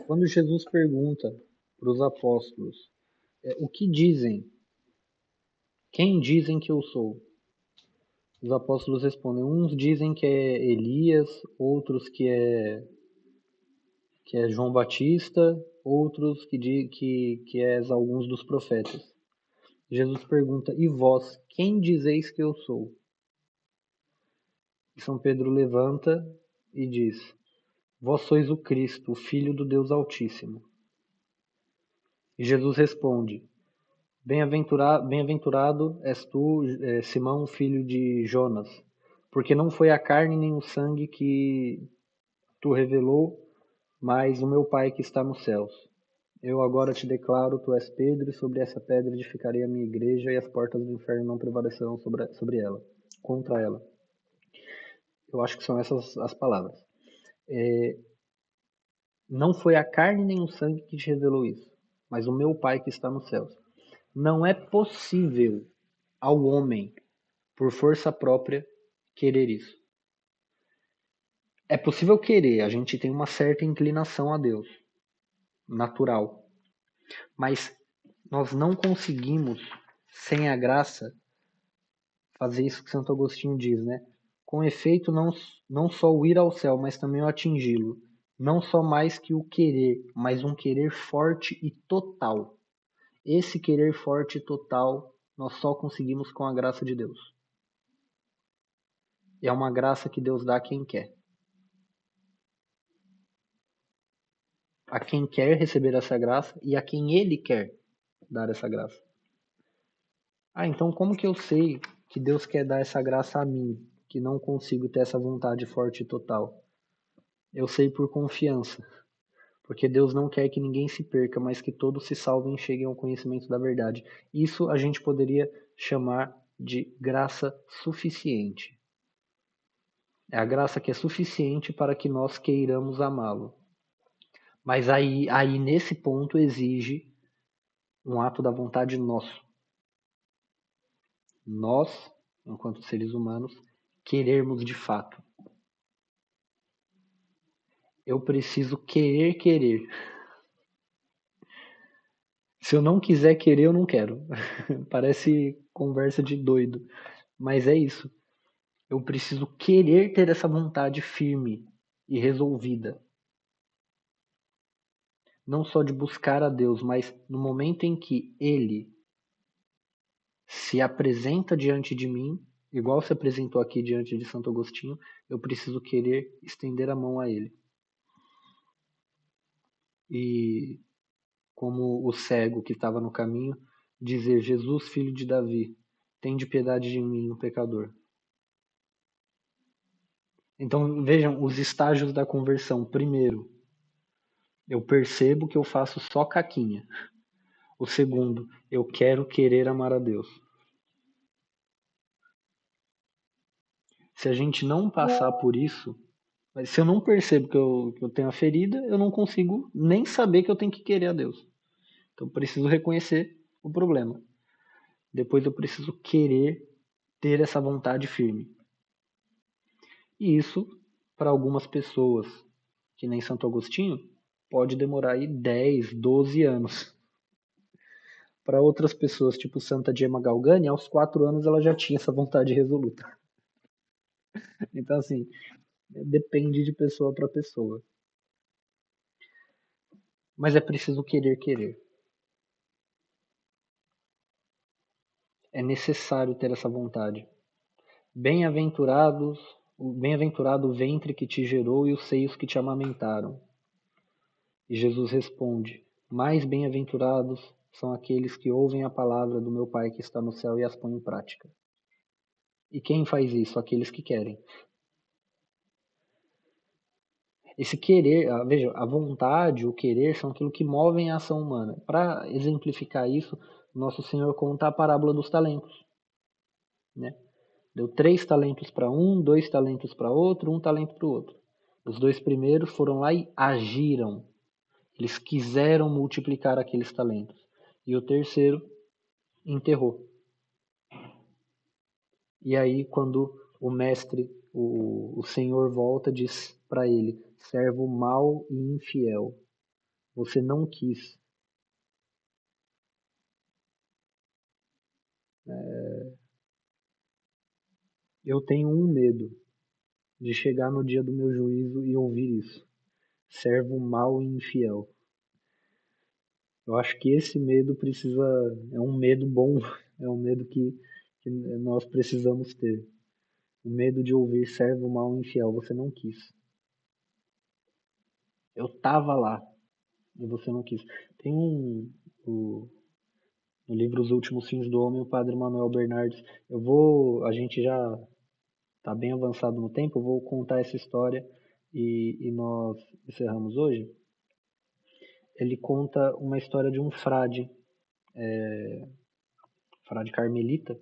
quando Jesus pergunta para os apóstolos, o que dizem? Quem dizem que eu sou? Os apóstolos respondem, uns dizem que é Elias, outros que é João Batista, outros que és alguns dos profetas. Jesus pergunta, e vós, quem dizeis que eu sou? E São Pedro levanta e diz, vós sois o Cristo, o Filho do Deus Altíssimo. E Jesus responde, bem-aventurado és tu, Simão, filho de Jonas, porque não foi a carne nem o sangue que tu revelou, mas o meu Pai que está nos céus. Eu agora te declaro, tu és Pedro, e sobre essa pedra edificarei a minha igreja, e as portas do inferno não prevalecerão sobre ela, contra ela. Eu acho que são essas as palavras. Não foi a carne nem o sangue que te revelou isso, mas o meu Pai que está nos céus. Não é possível ao homem, por força própria, querer isso. É possível querer, a gente tem uma certa inclinação a Deus, natural. Mas nós não conseguimos, sem a graça, fazer isso que Santo Agostinho diz, né? Com efeito, não só o ir ao céu, mas também o atingi-lo. Não só mais que o querer, mas um querer forte e total. Esse querer forte e total, nós só conseguimos com a graça de Deus. E é uma graça que Deus dá a quem quer. A quem quer receber essa graça e a quem Ele quer dar essa graça. Então como que eu sei que Deus quer dar essa graça a mim, que não consigo ter essa vontade forte e total? Eu sei por confiança, porque Deus não quer que ninguém se perca, mas que todos se salvem e cheguem ao conhecimento da verdade. Isso a gente poderia chamar de graça suficiente. É a graça que é suficiente para que nós queiramos amá-lo. Mas aí nesse ponto exige um ato da vontade nosso. Nós, enquanto seres humanos, querermos de fato. Eu preciso querer. Se eu não quiser querer, eu não quero. Parece conversa de doido, mas é isso. Eu preciso querer ter essa vontade firme e resolvida. Não só de buscar a Deus, mas no momento em que Ele se apresenta diante de mim, igual se apresentou aqui diante de Santo Agostinho, eu preciso querer estender a mão a Ele. E como o cego que estava no caminho, dizer, Jesus, filho de Davi, tende piedade de mim, um pecador. Então vejam os estágios da conversão. Primeiro, eu percebo que eu faço só caquinha. O segundo, eu quero querer amar a Deus. Se a gente não passar por isso, mas se eu não percebo que eu tenho a ferida, eu não consigo nem saber que eu tenho que querer a Deus. Então eu preciso reconhecer o problema. Depois eu preciso querer ter essa vontade firme. E isso, para algumas pessoas, que nem Santo Agostinho, pode demorar aí 10, 12 anos. Para outras pessoas, tipo Santa Gemma Galgani, aos 4 anos ela já tinha essa vontade resoluta. Então, assim, depende de pessoa para pessoa. Mas é preciso querer querer. É necessário ter essa vontade. Bem-aventurado o ventre que te gerou e os seios que te amamentaram. E Jesus responde: mais bem-aventurados são aqueles que ouvem a palavra do meu Pai que está no céu e as põem em prática. E quem faz isso? Aqueles que querem. Esse querer, veja, a vontade, o querer são aquilo que movem a ação humana. Para exemplificar isso, nosso Senhor conta a parábola dos talentos, né? Deu 3 talentos para um, 2 talentos para outro, 1 talento para o outro. Os 2 primeiros foram lá e agiram. Eles quiseram multiplicar aqueles talentos. E o terceiro enterrou. E aí, quando o mestre, o Senhor volta, diz para ele: servo mau e infiel, você não quis. Eu tenho um medo de chegar no dia do meu juízo e ouvir isso. Servo mau e infiel. Eu acho que esse medo é um medo bom, é um medo que nós precisamos ter. O medo de ouvir servo mau e infiel, você não quis. Eu tava lá e você não quis. Tem no livro Os Últimos Fins do Homem, o padre Manuel Bernardes. A gente já tá bem avançado no tempo, eu vou contar essa história e nós encerramos hoje. Ele conta uma história de um frade carmelita,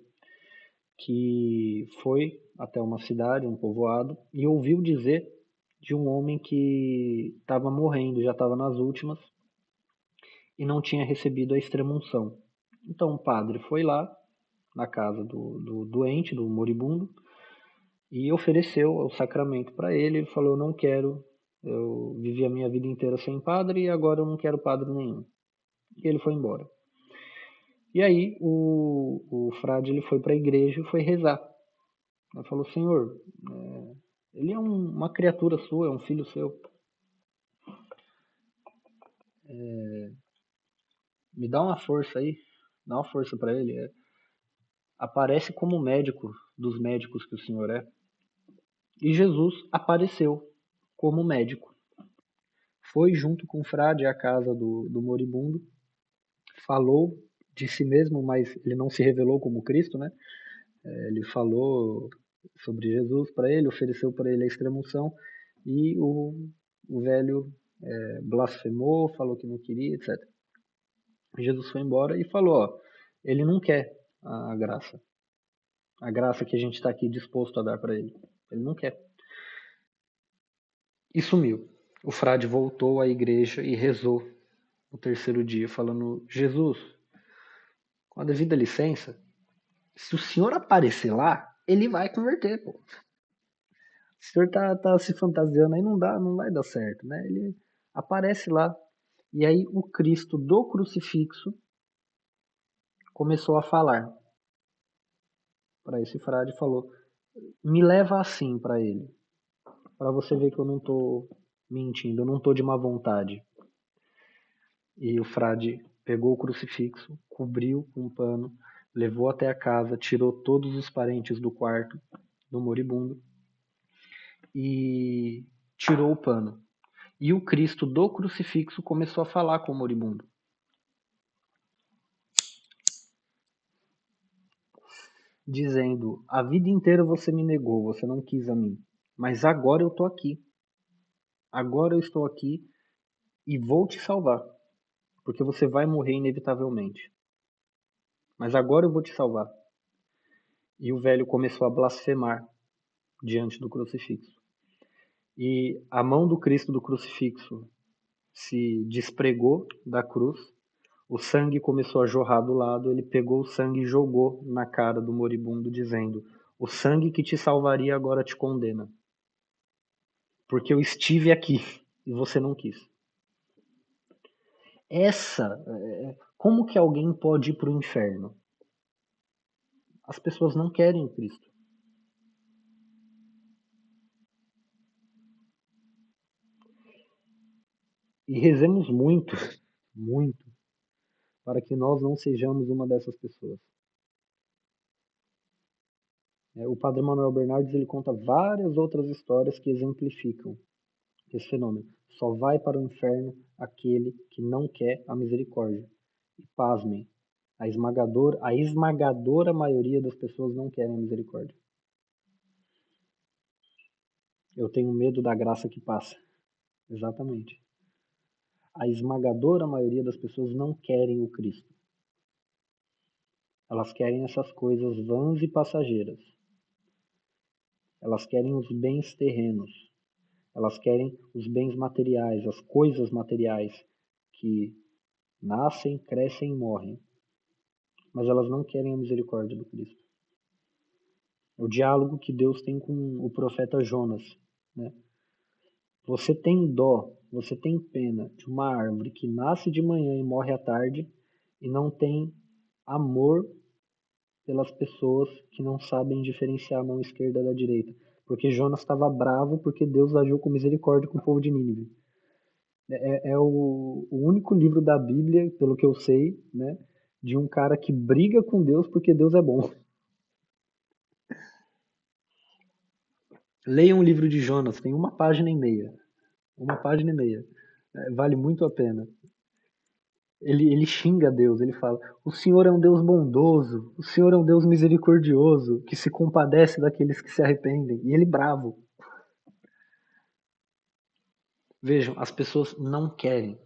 que foi até uma cidade, um povoado, e ouviu dizer de um homem que estava morrendo, já estava nas últimas, e não tinha recebido a extrema-unção. Então o padre foi lá, na casa do doente, do moribundo, e ofereceu o sacramento para ele. Ele falou: eu não quero, eu vivi a minha vida inteira sem padre e agora eu não quero padre nenhum. E ele foi embora. E aí o frade ele foi para a igreja e foi rezar. Ele falou: Senhor, ele é uma criatura sua, é um filho seu. Me dá uma força aí, dá uma força para ele. Aparece como médico dos médicos que o Senhor é. E Jesus apareceu como médico. Foi junto com o frade à casa do moribundo, falou de si mesmo, mas ele não se revelou como Cristo, né? Ele falou sobre Jesus para ele, ofereceu para ele a extrema-unção, e o velho blasfemou, falou que não queria, etc. Jesus foi embora e falou: ó, ele não quer a graça que a gente está aqui disposto a dar para ele. Ele não quer. E sumiu. O frade voltou à igreja e rezou no terceiro dia, falando: Jesus, com a devida licença, se o senhor aparecer lá, ele vai converter, pô. O senhor tá se fantasiando aí, não vai dar certo, né? Ele aparece lá. E aí o Cristo do crucifixo começou a falar para esse frade, falou: me leva assim para ele, para você ver que eu não tô mentindo, eu não tô de má vontade. E o frade pegou o crucifixo, cobriu com um pano, levou até a casa, tirou todos os parentes do quarto do moribundo e tirou o pano. E o Cristo do crucifixo começou a falar com o moribundo. Dizendo: a vida inteira você me negou, você não quis a mim, mas agora eu tô aqui. Agora eu estou aqui e vou te salvar. porque você vai morrer inevitavelmente. Mas agora eu vou te salvar. E o velho começou a blasfemar diante do crucifixo. E a mão do Cristo do crucifixo se despregou da cruz, o sangue começou a jorrar do lado, ele pegou o sangue e jogou na cara do moribundo, dizendo: o sangue que te salvaria agora te condena, porque eu estive aqui e você não quis. Como que alguém pode ir para o inferno? As pessoas não querem Cristo. E rezemos muito, muito, para que nós não sejamos uma dessas pessoas. O padre Manuel Bernardes ele conta várias outras histórias que exemplificam esse fenômeno. Só vai para o inferno aquele que não quer a misericórdia. E pasmem, a esmagadora maioria das pessoas não querem a misericórdia. Eu tenho medo da graça que passa. Exatamente. A esmagadora maioria das pessoas não querem o Cristo. Elas querem essas coisas vãs e passageiras. Elas querem os bens terrenos. Elas querem os bens materiais, as coisas materiais que nascem, crescem e morrem. Mas elas não querem a misericórdia do Cristo. É o diálogo que Deus tem com o profeta Jonas, né? Você tem dó, você tem pena de uma árvore que nasce de manhã e morre à tarde e não tem amor pelas pessoas que não sabem diferenciar a mão esquerda da direita. Porque Jonas estava bravo porque Deus agiu com misericórdia com o povo de Nínive. É o único livro da Bíblia, pelo que eu sei, né, de um cara que briga com Deus porque Deus é bom. Leia um livro de Jonas, tem uma página e meia. Uma página e meia. Vale muito a pena. Ele xinga Deus, ele fala: o Senhor é um Deus bondoso, o Senhor é um Deus misericordioso, que se compadece daqueles que se arrependem. E ele bravo. Vejam, as pessoas não querem.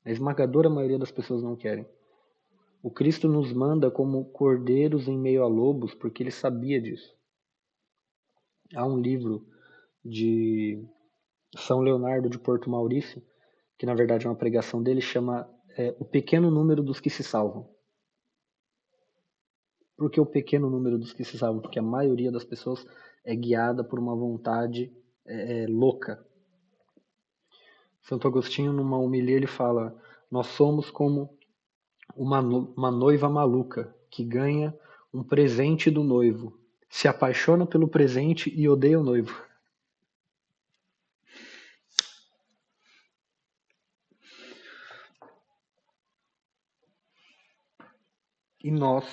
A esmagadora maioria das pessoas não querem. O Cristo nos manda como cordeiros em meio a lobos, porque ele sabia disso. Há um livro de São Leonardo de Porto Maurício, que na verdade é uma pregação dele, chama O Pequeno Número dos que se Salvam. Por que o pequeno número dos que se salvam? Porque a maioria das pessoas é guiada por uma vontade louca. Santo Agostinho, numa homilia, ele fala: nós somos como uma noiva maluca que ganha um presente do noivo, se apaixona pelo presente e odeia o noivo. E nós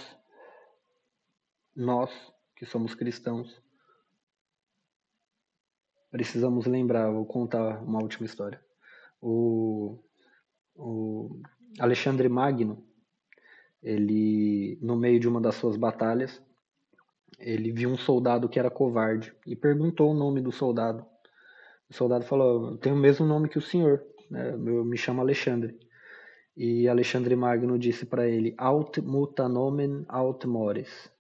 que somos cristãos, precisamos lembrar, vou contar uma última história. O Alexandre Magno, ele, no meio de uma das suas batalhas, ele viu um soldado que era covarde e perguntou o nome do soldado. O soldado falou: eu tenho o mesmo nome que o senhor, né? Eu me chamo Alexandre. E Alexandre Magno disse para ele: aut muta nomen aut mores.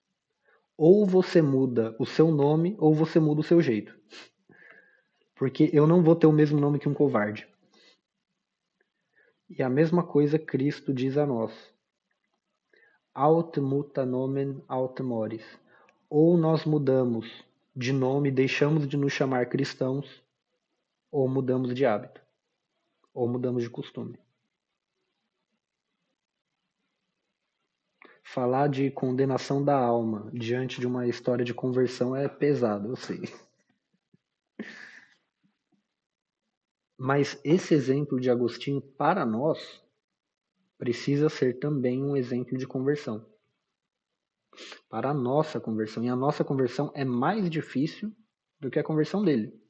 Ou você muda o seu nome ou você muda o seu jeito. Porque eu não vou ter o mesmo nome que um covarde. E a mesma coisa Cristo diz a nós: aut muta nomen aut mores. Ou nós mudamos de nome, deixamos de nos chamar cristãos, ou mudamos de hábito, ou mudamos de costume. Falar de condenação da alma diante de uma história de conversão é pesado, eu sei. Mas esse exemplo de Agostinho, para nós, precisa ser também um exemplo de conversão. Para a nossa conversão. E a nossa conversão é mais difícil do que a conversão dele.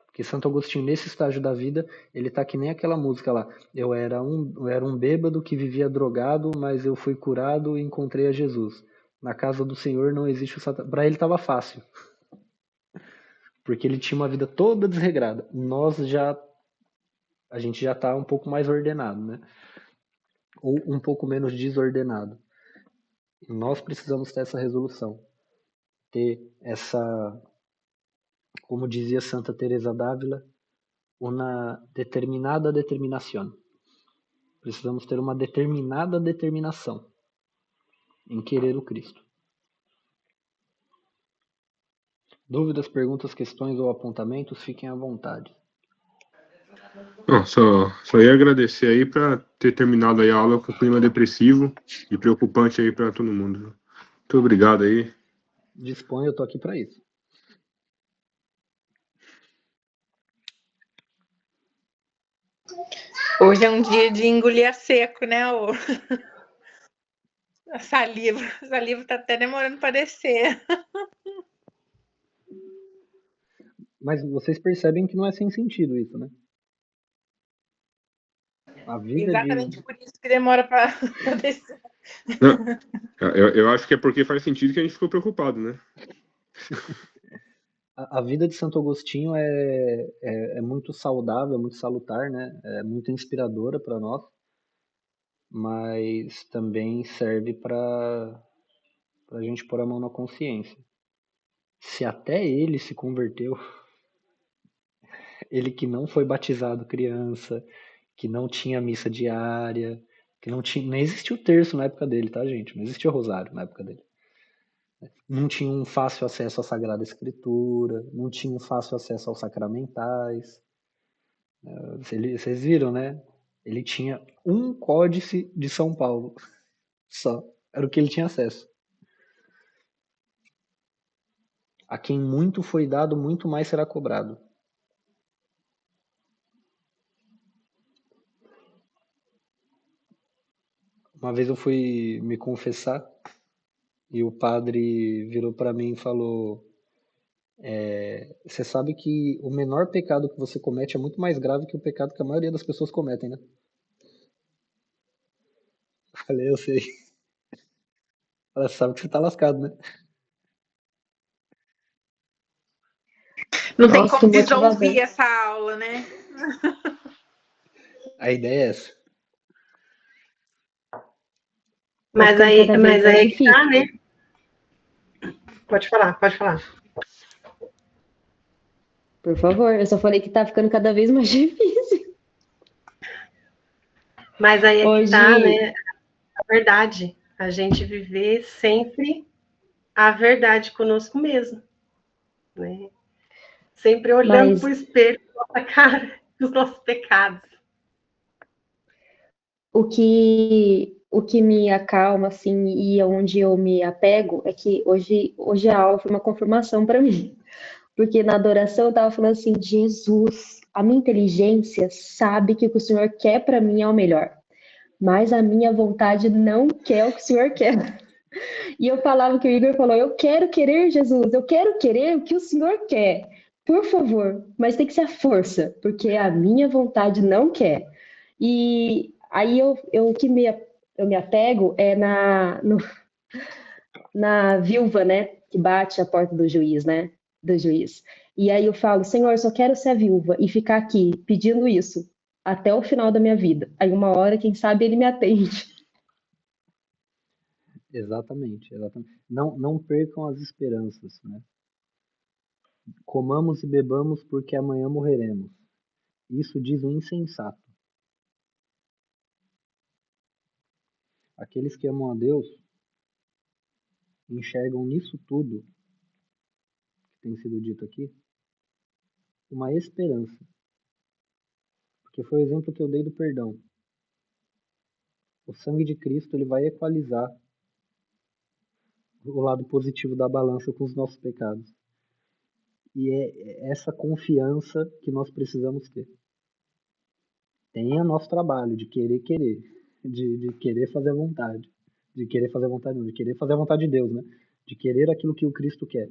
Porque Santo Agostinho, nesse estágio da vida, ele tá que nem aquela música lá. Eu era um bêbado que vivia drogado, mas eu fui curado e encontrei a Jesus. Na casa do Senhor não existe o Satanás. Para ele estava fácil. Porque ele tinha uma vida toda desregrada. Nós já a gente já está um pouco mais ordenado, né? Ou um pouco menos desordenado. E nós precisamos ter essa resolução, ter essa, como dizia Santa Teresa d'Ávila, uma determinada determinação. Precisamos ter uma determinada determinação em querer o Cristo. Dúvidas, perguntas, questões ou apontamentos, fiquem à vontade. Não, só ia agradecer aí para ter terminado aí a aula com o clima depressivo e preocupante aí para todo mundo. Muito obrigado aí. Disponha, eu tô aqui para isso. Hoje é um dia de engolir a seco, né? A saliva tá até demorando para descer. Mas vocês percebem que não é sem sentido isso, né? A vida Exatamente por isso que demora para descer. Não, eu acho que é porque faz sentido que a gente ficou preocupado, né? A vida de Santo Agostinho é muito saudável, é muito salutar, né? É muito inspiradora para nós, mas também serve para a gente pôr a mão na consciência. Se até ele se converteu, ele que não foi batizado criança, que não tinha missa diária, que não tinha, nem existia o terço na época dele, tá, gente? Não existia o rosário na época dele. Não tinha um fácil acesso à Sagrada Escritura, não tinha um fácil acesso aos sacramentais. Vocês viram, né? Ele tinha um códice de São Paulo só. Era o que ele tinha acesso. A quem muito foi dado, muito mais será cobrado. Uma vez eu fui me confessar e o padre virou para mim e falou: você sabe que o menor pecado que você comete é muito mais grave que o pecado que a maioria das pessoas cometem, né? Eu falei, eu sei. Ela sabe que você tá lascado, né? Não tem Nossa, que como motivador. desouvir essa aula, né? A ideia é essa. Tá ficando cada vez Mas mais aí é que difícil. tá, né? Pode falar, pode falar. Por favor, eu só falei que tá ficando cada vez mais difícil. Mas aí é que tá, Hoje, né? A verdade. A gente viver sempre a verdade conosco mesmo, né? Sempre olhando mas pro espelho da nossa cara, dos nossos pecados. o que me acalma, assim, e onde eu me apego é que hoje a aula foi uma confirmação para mim. Porque na adoração eu tava falando assim, Jesus, a minha inteligência sabe que o que o Senhor quer para mim é o melhor, mas a minha vontade não quer o que o Senhor quer. E eu falava que o Igor falou, eu quero querer Jesus, eu quero querer o que o Senhor quer. Por favor, mas tem que ser a força, porque a minha vontade não quer. E aí eu me apego é na viúva, né, que bate a porta do juiz, né, do juiz. E aí eu falo, Senhor, eu só quero ser a viúva e ficar aqui pedindo isso até o final da minha vida. Aí uma hora, quem sabe, ele me atende. Exatamente, exatamente. Não percam as esperanças, né? Comamos e bebamos porque amanhã morreremos. Isso diz o insensato. Aqueles que amam a Deus enxergam nisso tudo que tem sido dito aqui uma esperança. Porque foi o exemplo que eu dei do perdão. O sangue de Cristo ele vai equalizar o lado positivo da balança com os nossos pecados. E é essa confiança que nós precisamos ter. Tenha nosso trabalho de querer, de querer fazer a vontade. De querer fazer a vontade não, de querer fazer a vontade de Deus, né? De querer aquilo que o Cristo quer.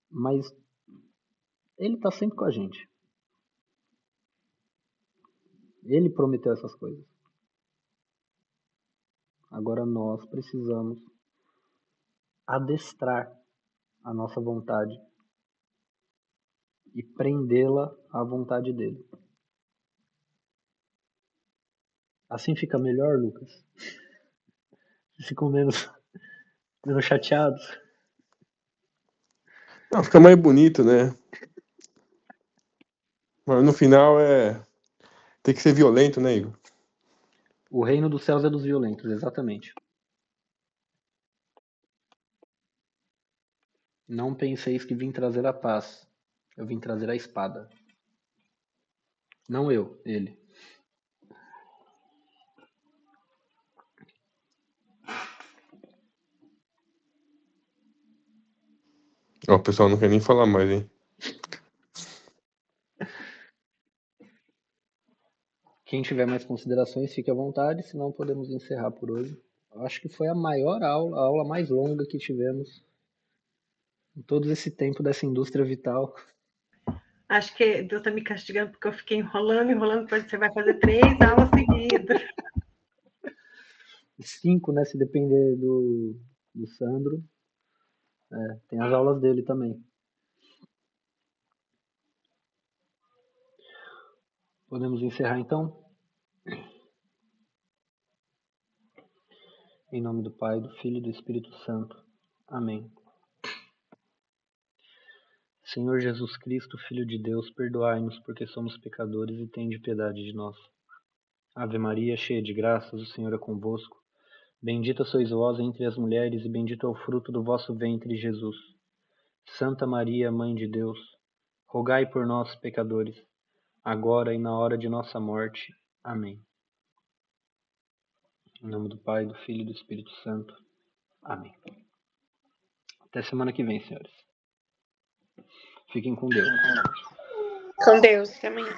Mas Ele está sempre com a gente. Ele prometeu essas coisas. Agora nós precisamos adestrar a nossa vontade e prendê-la à vontade dele. Assim fica melhor, Lucas? Vocês ficam menos chateados? Não, fica mais bonito, né? Mas no final tem que ser violento, né, Igor? O reino dos céus é dos violentos, exatamente. Não penseis que vim trazer a paz. Eu vim trazer a espada. Não eu, ele. Ó, o pessoal não quer nem falar mais, hein? Quem tiver mais considerações, fique à vontade, senão podemos encerrar por hoje. Eu acho que foi a maior aula, a aula mais longa que tivemos em todo esse tempo dessa indústria vital. Acho que Deus está me castigando porque eu fiquei enrolando, depois você vai fazer 3 aulas seguidas. 5, né, se depender do Sandro. Tem as aulas dele também. Podemos encerrar então? Em nome do Pai, do Filho e do Espírito Santo. Amém. Senhor Jesus Cristo, Filho de Deus, perdoai-nos porque somos pecadores e tende piedade de nós. Ave Maria, cheia de graças, o Senhor é convosco. Bendita sois vós entre as mulheres e bendito é o fruto do vosso ventre, Jesus. Santa Maria, Mãe de Deus, rogai por nós, pecadores, agora e na hora de nossa morte. Amém. Em nome do Pai, do Filho e do Espírito Santo. Amém. Até semana que vem, senhores. Fiquem com Deus. Com Deus, até amanhã.